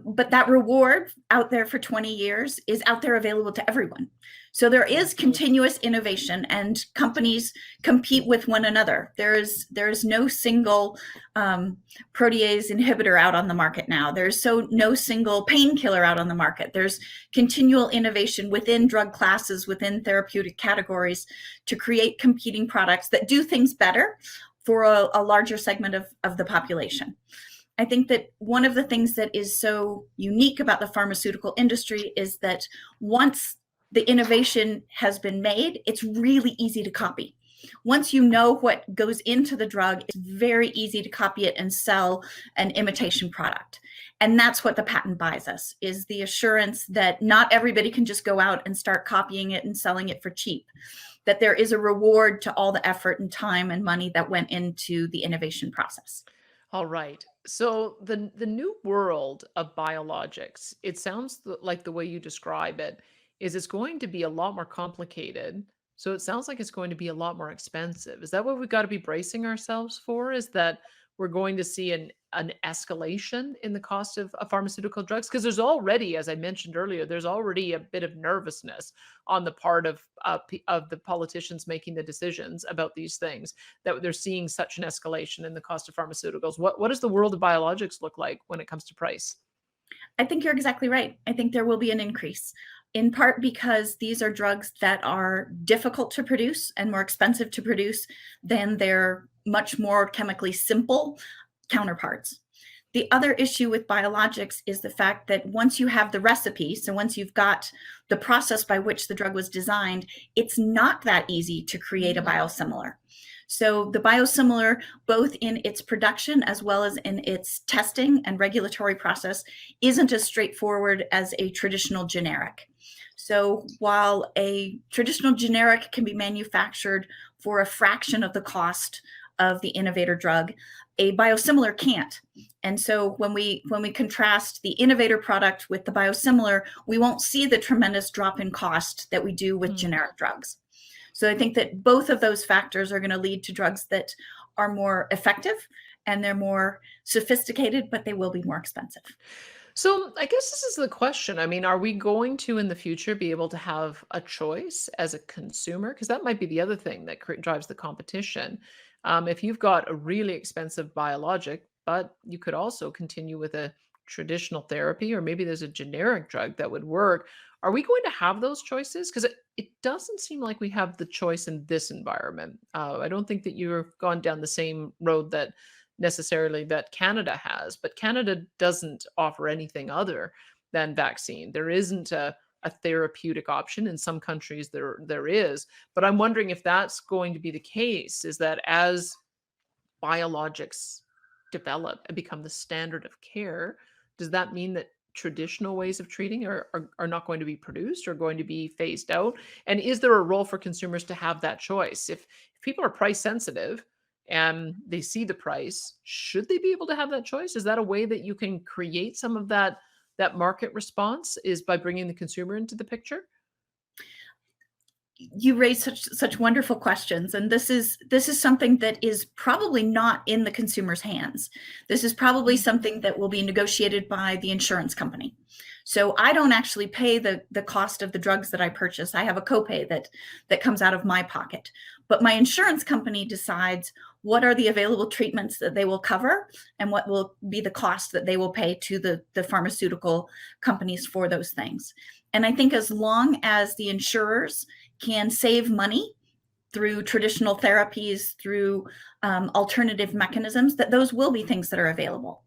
But that reward out there for 20 years is out there available to everyone. So there is continuous innovation and companies compete with one another. There is no single protease inhibitor out on the market now. There's no single painkiller out on the market. There's continual innovation within drug classes, within therapeutic categories to create competing products that do things better for a larger segment of the population. I think that one of the things that is so unique about the pharmaceutical industry is that once the innovation has been made, it's really easy to copy. Once you know what goes into the drug, it's very easy to copy it and sell an imitation product. And that's what the patent buys us, is the assurance that not everybody can just go out and start copying it and selling it for cheap, that there is a reward to all the effort and time and money that went into the innovation process. All right. So the new world of biologics, it sounds like the way you describe it is it's going to be a lot more complicated. So it sounds like it's going to be a lot more expensive. Is that what we've got to be bracing ourselves for? Is that we're going to see an escalation in the cost of pharmaceutical drugs? Because there's already, as I mentioned earlier, there's already a bit of nervousness on the part of the politicians making the decisions about these things, that they're seeing such an escalation in the cost of pharmaceuticals. What does the world of biologics look like when it comes to price? I think you're exactly right. I think there will be an increase, in part because these are drugs that are difficult to produce and more expensive to produce than their much more chemically simple counterparts. The other issue with biologics is the fact that once you have the recipe, so once you've got the process by which the drug was designed, it's not that easy to create a biosimilar. So the biosimilar, both in its production as well as in its testing and regulatory process, isn't as straightforward as a traditional generic. So while a traditional generic can be manufactured for a fraction of the cost of the innovator drug, a biosimilar can't. And so when we contrast the innovator product with the biosimilar, we won't see the tremendous drop in cost that we do with generic drugs. So I think that both of those factors are going to lead to drugs that are more effective and they're more sophisticated, but they will be more expensive. So I guess this is the question. I mean, are we going to in the future be able to have a choice as a consumer? Because that might be the other thing that drives the competition. If you've got a really expensive biologic, but you could also continue with a traditional therapy, or maybe there's a generic drug that would work. Are we going to have those choices? Because it doesn't seem like we have the choice in this environment. I don't think that you've gone down the same road that necessarily that Canada has, but Canada doesn't offer anything other than vaccine. There isn't a therapeutic option. In some countries there is, but I'm wondering if that's going to be the case, is that as biologics develop and become the standard of care, does that mean that traditional ways of treating are not going to be produced or going to be phased out? And is there a role for consumers to have that choice? If people are price sensitive and they see the price, should they be able to have that choice? Is that a way that you can create some of that market response, is by bringing the consumer into the picture? You raise such wonderful questions, and this is something that is probably not in the consumer's hands. This is probably something that will be negotiated by the insurance company. So I don't actually pay the cost of the drugs that I purchase. I have a copay that comes out of my pocket, but my insurance company decides what are the available treatments that they will cover and what will be the cost that they will pay to the pharmaceutical companies for those things. And I think as long as the insurers can save money through traditional therapies, through alternative mechanisms, that those will be things that are available.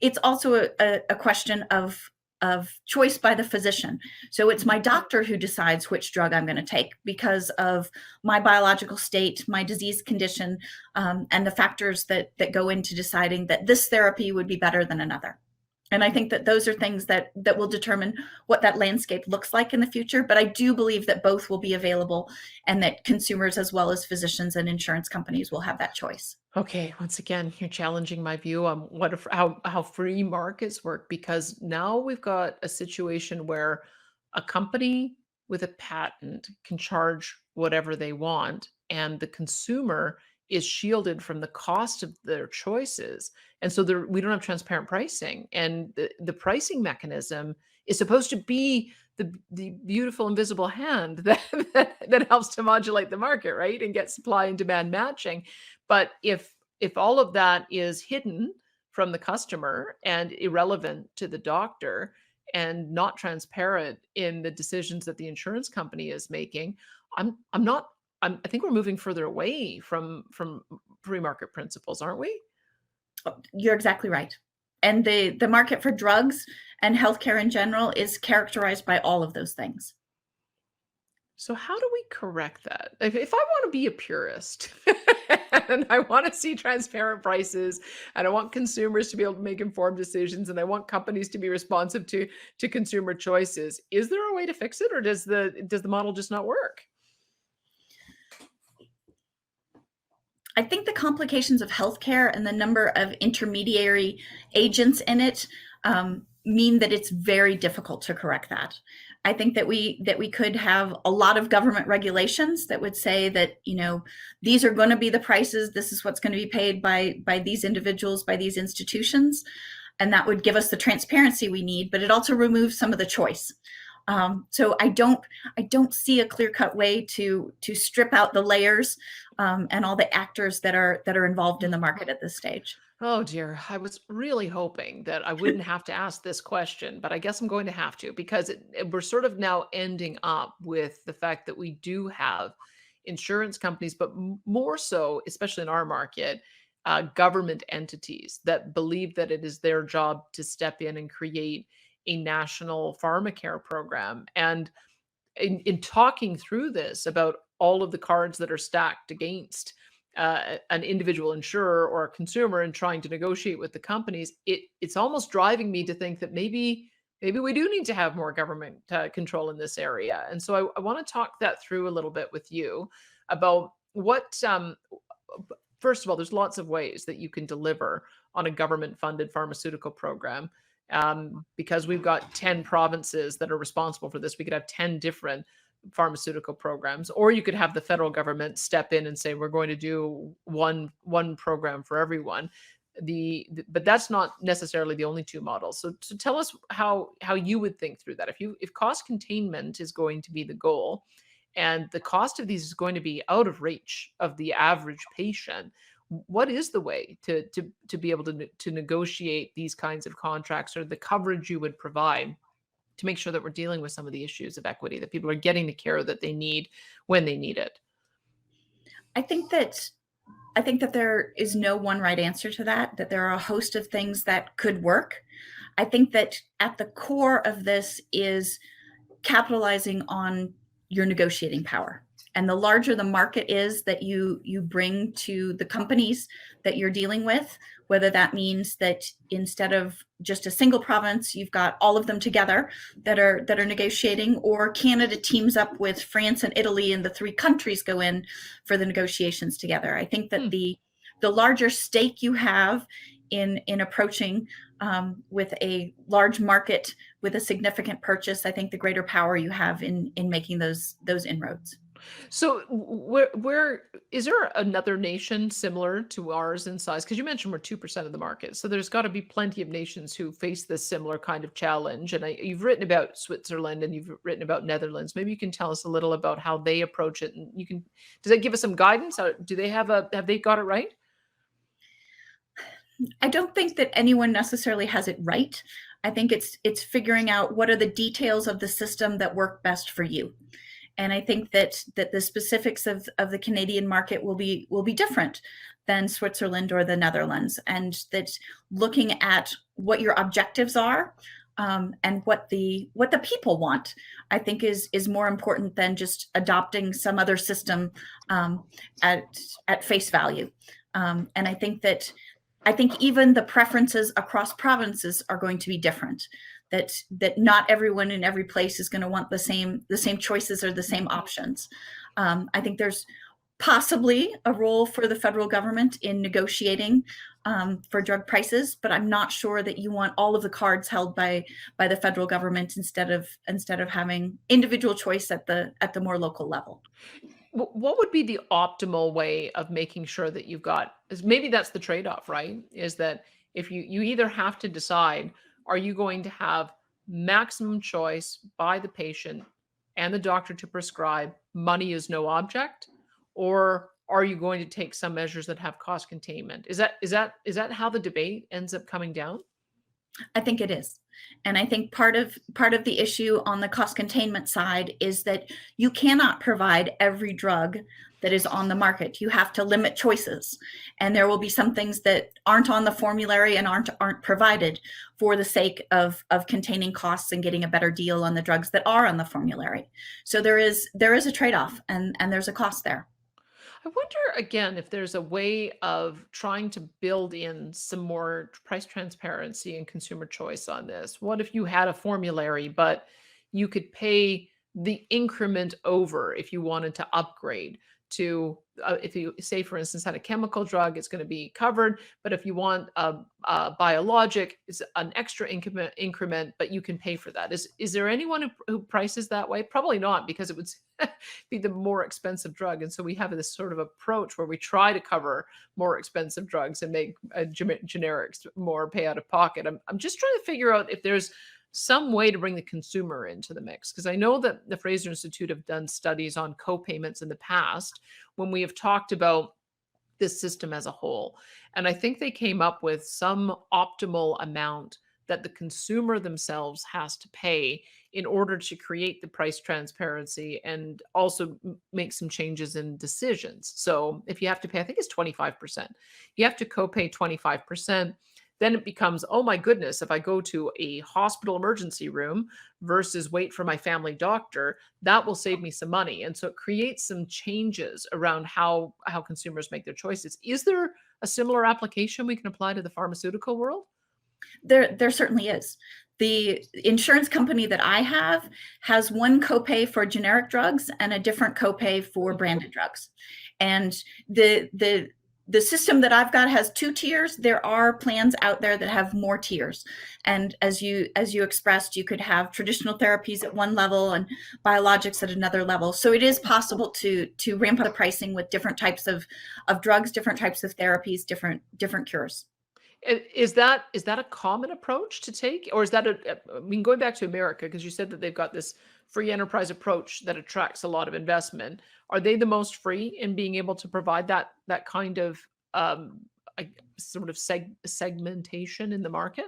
It's also a question of choice by the physician. So it's my doctor who decides which drug I'm going to take because of my biological state, my disease condition, and the factors that go into deciding that this therapy would be better than another. And I think that those are things that will determine what that landscape looks like in the future. But I do believe that both will be available and that consumers as well as physicians and insurance companies will have that choice. Okay, once again, you're challenging my view on how free markets work, because now we've got a situation where a company with a patent can charge whatever they want, and the consumer is shielded from the cost of their choices. And so we don't have transparent pricing, and the pricing mechanism is supposed to be the beautiful invisible hand that helps to modulate the market, right, and get supply and demand matching. But if all of that is hidden from the customer and irrelevant to the doctor and not transparent in the decisions that the insurance company is making, I'm not I think we're moving further away from free market principles, aren't we? You're exactly right. And the market for drugs and healthcare in general is characterized by all of those things. So how do we correct that? If I want to be a purist and I want to see transparent prices and I want consumers to be able to make informed decisions and I want companies to be responsive to consumer choices, is there a way to fix it, or does the model just not work? I think the complications of healthcare and the number of intermediary agents in it mean that it's very difficult to correct that. I think that we could have a lot of government regulations that would say that, these are going to be the prices. This is what's going to be paid by these individuals, by these institutions, and that would give us the transparency we need. But it also removes some of the choice. So I don't see a clear-cut way to strip out the layers and all the actors that are involved in the market at this stage. Oh dear, I was really hoping that I wouldn't have to ask this question, but I guess I'm going to have to because we're sort of now ending up with the fact that we do have insurance companies, but more so, especially in our market, government entities that believe that it is their job to step in and create a national pharmacare program. And in talking through this about all of the cards that are stacked against an individual insurer or a consumer and trying to negotiate with the companies, it's almost driving me to think that maybe we do need to have more government control in this area. And so I want to talk that through a little bit with you about what first of all, there's lots of ways that you can deliver on a government funded pharmaceutical program. Because we've got 10 provinces that are responsible for this, we could have 10 different pharmaceutical programs, or you could have the federal government step in and say, we're going to do one program for everyone. But that's not necessarily the only two models. So tell us how you would think through that. If cost containment is going to be the goal, and the cost of these is going to be out of reach of the average patient, what is the way to be able to negotiate these kinds of contracts, or the coverage you would provide to make sure that we're dealing with some of the issues of equity, that people are getting the care that they need when they need it? I think that there is no one right answer to that there are a host of things that could work. I think that at the core of this is capitalizing on your negotiating power. And the larger the market is that you bring to the companies that you're dealing with, whether that means that instead of just a single province, you've got all of them together that are negotiating, or Canada teams up with France and Italy, and the three countries go in for the negotiations together. I think that the larger stake you have in approaching with a large market with a significant purchase, I think the greater power you have in making those inroads. So where is there another nation similar to ours in size? Because you mentioned we're 2% of the market. So there's got to be plenty of nations who face this similar kind of challenge. And you've written about Switzerland and you've written about Netherlands. Maybe you can tell us a little about how they approach it. And does that give us some guidance? Do they have they got it right? I don't think that anyone necessarily has it right. I think it's figuring out what are the details of the system that work best for you. And I think that the specifics of the Canadian market will be different than Switzerland or the Netherlands, and that looking at what your objectives are and what the people want, I think is more important than just adopting some other system at face value. And I think even the preferences across provinces are going to be different. That not everyone in every place is going to want the same choices or the same options. I think there's possibly a role for the federal government in negotiating for drug prices, but I'm not sure that you want all of the cards held by the federal government instead of having individual choice at the more local level. What would be the optimal way of making sure that you've got, maybe that's the trade-off, right? Is that if you either have to decide, are you going to have maximum choice by the patient and the doctor to prescribe, money is no object, or are you going to take some measures that have cost containment? Is that how the debate ends up coming down? I think it is. And I think part of the issue on the cost containment side is that you cannot provide every drug that is on the market. You have to limit choices. And there will be some things that aren't on the formulary and aren't provided for the sake of containing costs and getting a better deal on the drugs that are on the formulary. So there is a trade-off, and there's a cost there. I wonder again if there's a way of trying to build in some more price transparency and consumer choice on this. What if you had a formulary, but you could pay the increment over if you wanted to upgrade to if you say, for instance, had a chemical drug, it's going to be covered. But if you want a biologic, it's an extra increment, but you can pay for that. Is there anyone who prices that way? Probably not, because it would be the more expensive drug. And so we have this sort of approach where we try to cover more expensive drugs and make generics more pay out of pocket. I'm just trying to figure out if there's some way to bring the consumer into the mix. Because I know that the Fraser Institute have done studies on co-payments in the past when we have talked about this system as a whole. And I think they came up with some optimal amount that the consumer themselves has to pay in order to create the price transparency and also make some changes in decisions. So if you have to pay, I think it's 25%, you have to co-pay 25%. Then it becomes, oh my goodness, if I go to a hospital emergency room versus wait for my family doctor, that will save me some money. And so it creates some changes around how consumers make their choices. Is there a similar application we can apply to the pharmaceutical world? There certainly is. The insurance company that I have has one copay for generic drugs and a different copay for branded drugs. And the system that I've got has 2 tiers. There are plans out there that have more tiers. And as you expressed, you could have traditional therapies at one level and biologics at another level. So it is possible to ramp up the pricing with different types of drugs, different types of therapies, different cures. Is that a common approach to take, or is that I mean, going back to America, because you said that they've got this free enterprise approach that attracts a lot of investment. Are they the most free in being able to provide that kind of sort of segmentation in the market?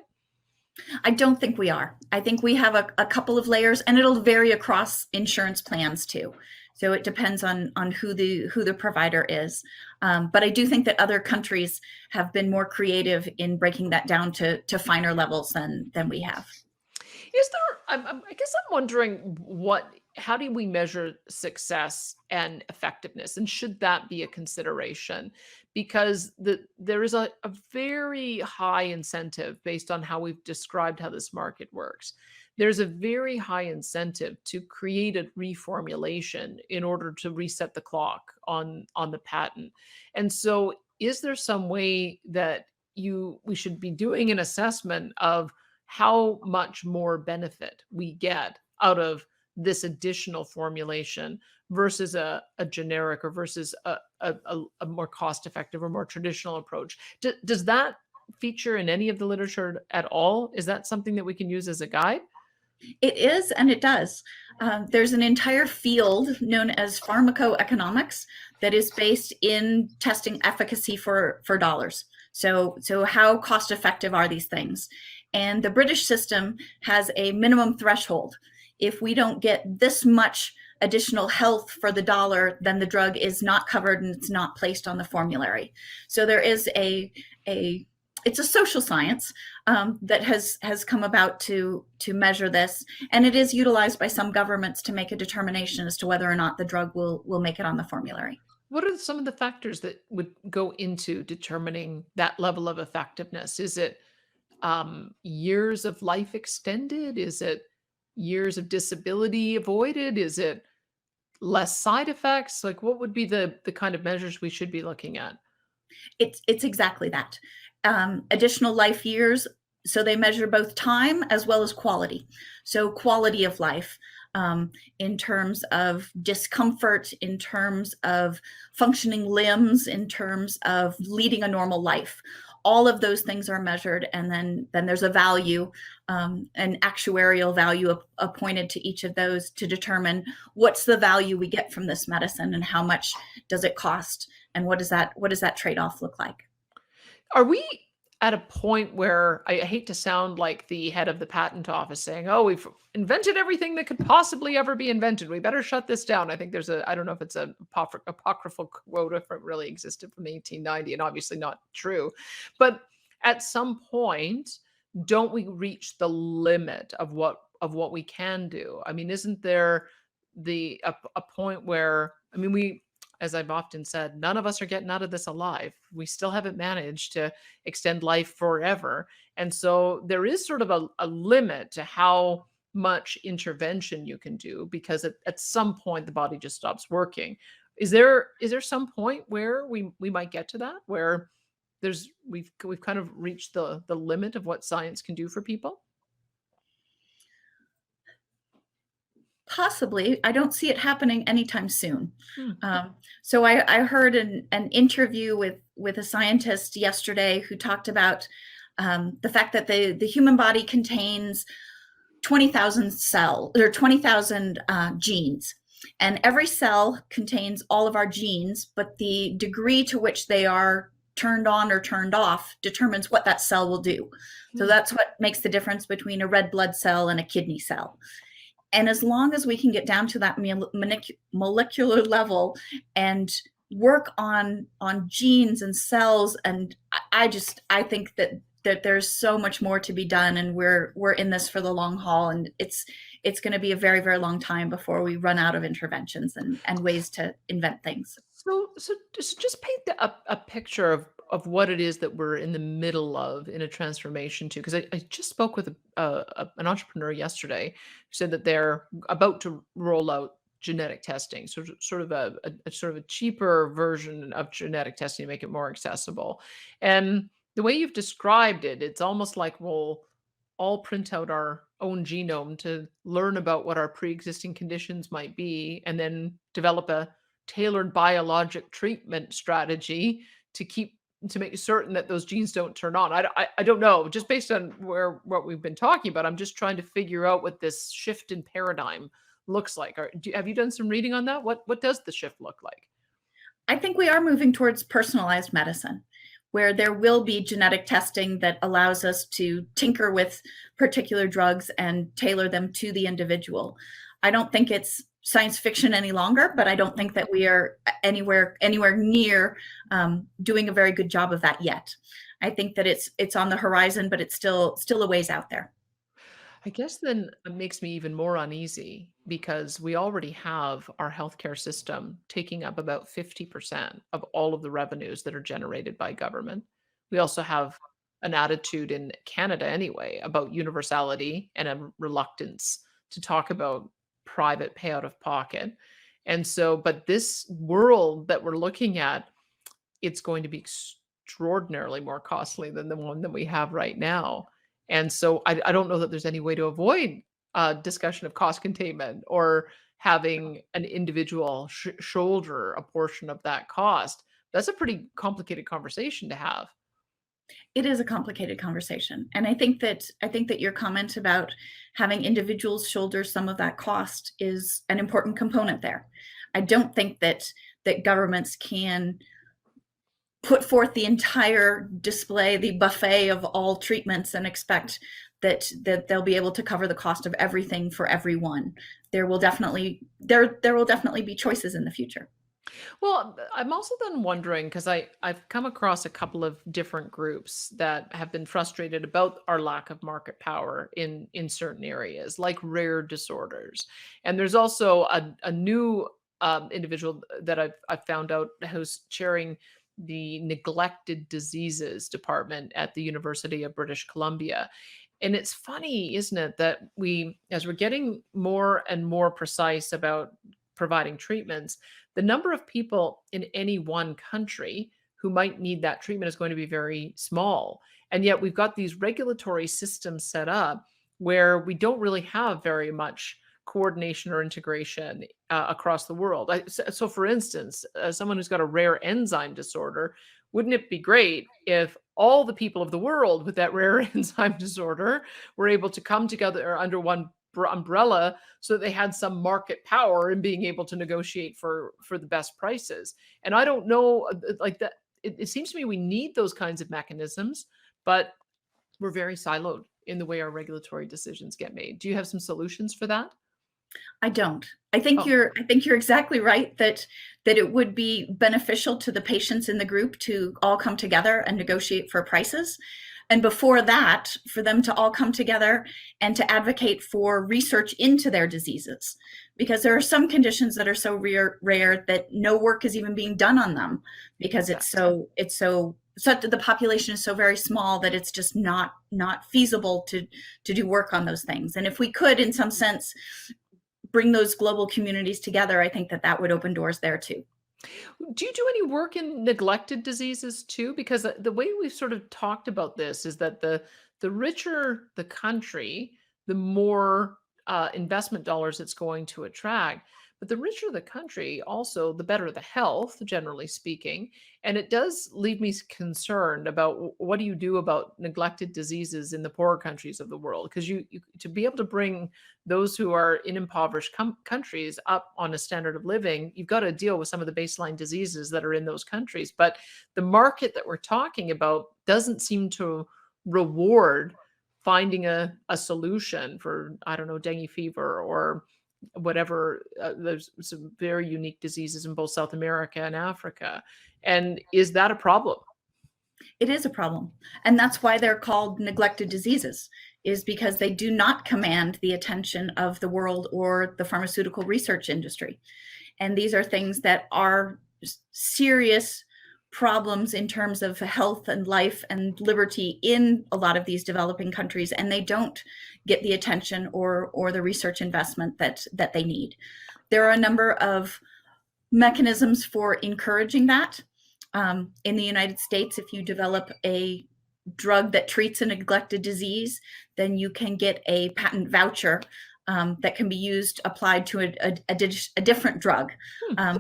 I don't think we are. I think we have a couple of layers, and it'll vary across insurance plans too. So it depends on who the provider is. But I do think that other countries have been more creative in breaking that down to finer levels than we have. Is there, I guess I'm wondering how do we measure success and effectiveness? And should that be a consideration? Because there is a very high incentive based on how we've described how this market works. There's a very high incentive to create a reformulation in order to reset the clock on the patent. And so is there some way that we should be doing an assessment of how much more benefit we get out of this additional formulation versus a generic, or versus a more cost-effective or more traditional approach? Does that feature in any of the literature at all? Is that something that we can use as a guide? It is, and it does. There's an entire field known as pharmacoeconomics that is based in testing efficacy for dollars. So how cost effective are these things? And the British system has a minimum threshold. If we don't get this much additional health for the dollar, then the drug is not covered and it's not placed on the formulary. So there is it's a social science that has come about to measure this, and it is utilized by some governments to make a determination as to whether or not the drug will make it on the formulary. What are some of the factors that would go into determining that level of effectiveness? Is it years of life extended? Is it years of disability avoided? Is it less side effects? Like, what would be the kind of measures we should be looking at? It's exactly that. Additional life years. So they measure both time as well as quality. So quality of life, in terms of discomfort, in terms of functioning limbs, in terms of leading a normal life. All of those things are measured, and then there's a value, an actuarial value appointed to each of those to determine what's the value we get from this medicine and how much does it cost, and what does that trade-off look like. Are we at a point where, I hate to sound like the head of the patent office saying, oh, we've invented everything that could possibly ever be invented, we better shut this down? I think there's I don't know if it's an apocryphal quote, if it really existed, from 1890, and obviously not true. But at some point, don't we reach the limit of what we can do? I mean, isn't there a point where, I mean, as I've often said, none of us are getting out of this alive. We still haven't managed to extend life forever. And so there is sort of a limit to how much intervention you can do, because at some point the body just stops working. Is there some point where we might get to that, where we've kind of reached the limit of what science can do for people? Possibly. I don't see it happening anytime soon. Hmm. So I heard an interview with a scientist yesterday who talked about the fact that the human body contains 20,000 cells or 20,000 genes. And every cell contains all of our genes, but the degree to which they are turned on or turned off determines what that cell will do. So Hmm. that's what makes the difference between a red blood cell and a kidney cell. And as long as we can get down to that molecular level and work on genes and cells, and I think that there's so much more to be done, and we're in this for the long haul, and it's going to be a very, very long time before we run out of interventions and ways to invent things. So just paint a picture of what it is that we're in the middle of in a transformation to, because I just spoke with an entrepreneur yesterday who said that they're about to roll out genetic testing, so sort of a sort of a cheaper version of genetic testing to make it more accessible. And the way you've described it, it's almost like we'll all print out our own genome to learn about what our pre-existing conditions might be, and then develop a tailored biologic treatment strategy to keep to make certain that those genes don't turn on. I don't know. Just based on what we've been talking about, I'm just trying to figure out what this shift in paradigm looks like. Have you done some reading on that? What does the shift look like? I think we are moving towards personalized medicine, where there will be genetic testing that allows us to tinker with particular drugs and tailor them to the individual. I don't think it's science fiction any longer, but I don't think that we are anywhere near doing a very good job of that yet. I think that it's on the horizon, but it's still a ways out there. I guess then it makes me even more uneasy because we already have our healthcare system taking up about 50% of all of the revenues that are generated by government. We also have an attitude in Canada anyway about universality and a reluctance to talk about private pay out of pocket. And so, but this world that we're looking at, it's going to be extraordinarily more costly than the one that we have right now. And so I don't know that there's any way to avoid discussion of cost containment or having an individual shoulder a portion of that cost. That's a pretty complicated conversation to have. It is a complicated conversation, and I think that your comment about having individuals shoulder some of that cost is an important component there. I don't think that governments can put forth the entire display, the buffet of all treatments, and expect that they'll be able to cover the cost of everything for everyone. There will definitely be choices in the future. Well, I'm also then wondering because I've come across a couple of different groups that have been frustrated about our lack of market power in certain areas, like rare disorders. And there's also a new individual that I've found out who's chairing the neglected diseases department at the University of British Columbia. And it's funny, isn't it, that as we're getting more and more precise about providing treatments, the number of people in any one country who might need that treatment is going to be very small. And yet we've got these regulatory systems set up where we don't really have very much coordination or integration across the world. So, for instance, someone who's got a rare enzyme disorder, wouldn't it be great if all the people of the world with that rare enzyme disorder were able to come together under one umbrella so that they had some market power in being able to negotiate for the best prices? And I don't know, like that. It seems to me we need those kinds of mechanisms, but we're very siloed in the way our regulatory decisions get made. Do you have some solutions for that? I don't. I think you're exactly right that it would be beneficial to the patients in the group to all come together and negotiate for prices. And before that, for them to all come together and to advocate for research into their diseases. Because there are some conditions that are so rare that no work is even being done on them because Exactly. the population is so very small that it's just not feasible to do work on those things. And if we could, in some sense, bring those global communities together, I think that would open doors there too. Do you do any work in neglected diseases too? Because the way we've sort of talked about this is that the richer the country, the more investment dollars it's going to attract. But the richer the country, also the better the health, generally speaking. And it does leave me concerned about what do you do about neglected diseases in the poorer countries of the world? Because you to be able to bring those who are in impoverished countries up on a standard of living, you've got to deal with some of the baseline diseases that are in those countries. But the market that we're talking about doesn't seem to reward finding a solution for, I don't know, dengue fever or whatever. There's some very unique diseases in both South America and Africa. And is that a problem? It is a problem. And that's why they're called neglected diseases, is because they do not command the attention of the world or the pharmaceutical research industry. And these are things that are serious problems in terms of health and life and liberty in a lot of these developing countries, and they don't get the attention or the research investment that they need. There are a number of mechanisms for encouraging that. In the United States, if you develop a drug that treats a neglected disease, then you can get a patent voucher that can be used, applied to a different drug.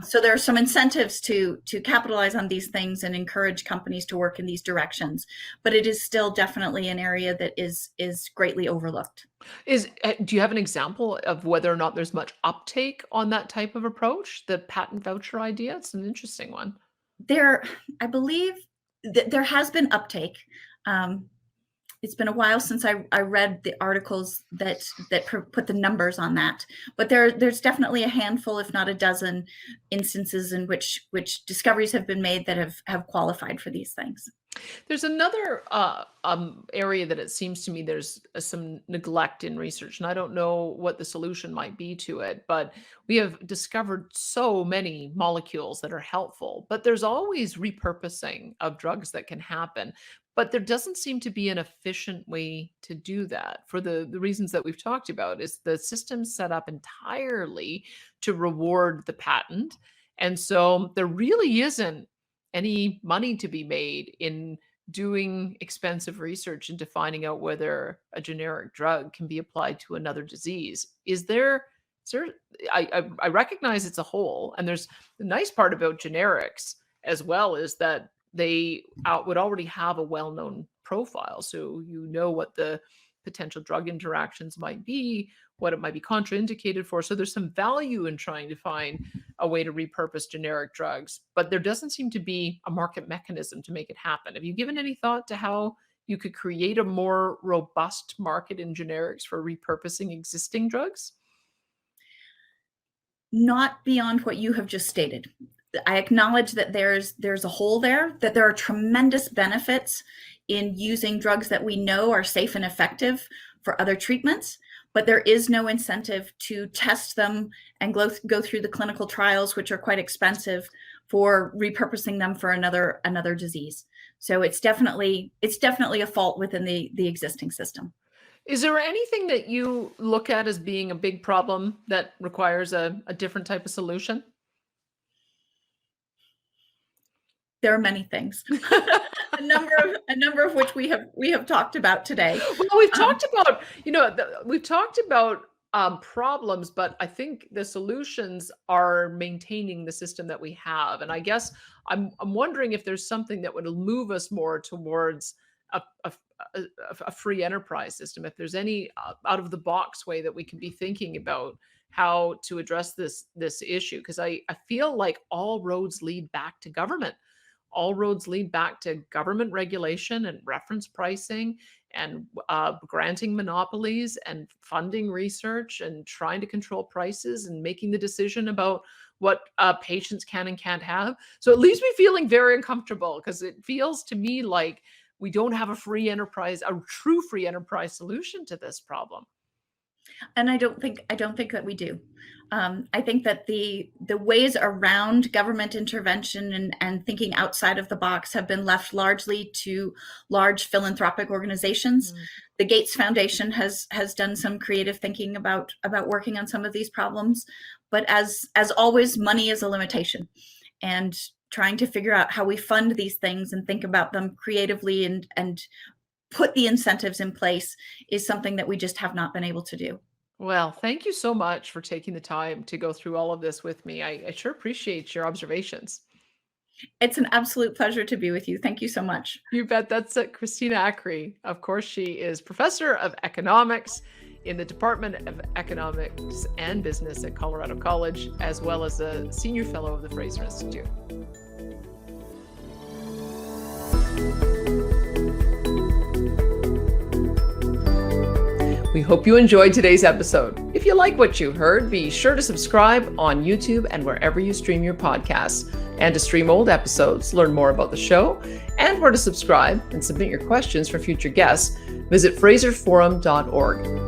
So there are some incentives to capitalize on these things and encourage companies to work in these directions. But it is still definitely an area that is greatly overlooked. Do you have an example of whether or not there's much uptake on that type of approach, the patent voucher idea? It's an interesting one. I believe that there has been uptake. It's been a while since I read the articles that put the numbers on that, but there's definitely a handful, if not a dozen, instances in which discoveries have been made that have qualified for these things. There's another area that it seems to me there's some neglect in research, and I don't know what the solution might be to it, but we have discovered so many molecules that are helpful, but there's always repurposing of drugs that can happen. But there doesn't seem to be an efficient way to do that for the reasons that we've talked about. Is the system set up entirely to reward the patent? And so there really isn't any money to be made in doing expensive research into finding out whether a generic drug can be applied to another disease. Is there I recognize it's a whole, and there's the nice part about generics as well is that they would already have a well-known profile. So you know what the potential drug interactions might be, what it might be contraindicated for. So there's some value in trying to find a way to repurpose generic drugs, but there doesn't seem to be a market mechanism to make it happen. Have you given any thought to how you could create a more robust market in generics for repurposing existing drugs? Not beyond what you have just stated. I acknowledge that there's a hole there, that there are tremendous benefits in using drugs that we know are safe and effective for other treatments, but there is no incentive to test them and go through the clinical trials, which are quite expensive, for repurposing them for another disease. So it's definitely a fault within the existing system. Is there anything that you look at as being a big problem that requires a different type of solution? There are many things. a number of which we have talked about today. Well, we've talked about, we've talked about problems, but I think the solutions are maintaining the system that we have. And I guess I'm wondering if there's something that would move us more towards a, a, a free enterprise system. If there's any out of the box way that we can be thinking about how to address this issue, because I feel like all roads lead back to government. All roads lead back to government regulation and reference pricing and granting monopolies and funding research and trying to control prices and making the decision about what patients can and can't have. So it leaves me feeling very uncomfortable because it feels to me like we don't have a true free enterprise solution to this problem. And I don't think that we do. I think that the ways around government intervention and thinking outside of the box have been left largely to large philanthropic organizations. Mm. The Gates Foundation has done some creative thinking about working on some of these problems, but as always, money is a limitation. and trying to figure out how we fund these things and think about them creatively and put the incentives in place is something that we just have not been able to do. Well, thank you so much for taking the time to go through all of this with me. I sure appreciate your observations. It's an absolute pleasure to be with you. Thank you so much. You bet. That's Kristina Acri. Of course, she is professor of economics in the Department of Economics and Business at Colorado College, as well as a senior fellow of the Fraser Institute. We hope you enjoyed today's episode. If you like what you heard, be sure to subscribe on YouTube and wherever you stream your podcasts. And to stream old episodes, learn more about the show, and where to subscribe and submit your questions for future guests, visit fraserforum.org.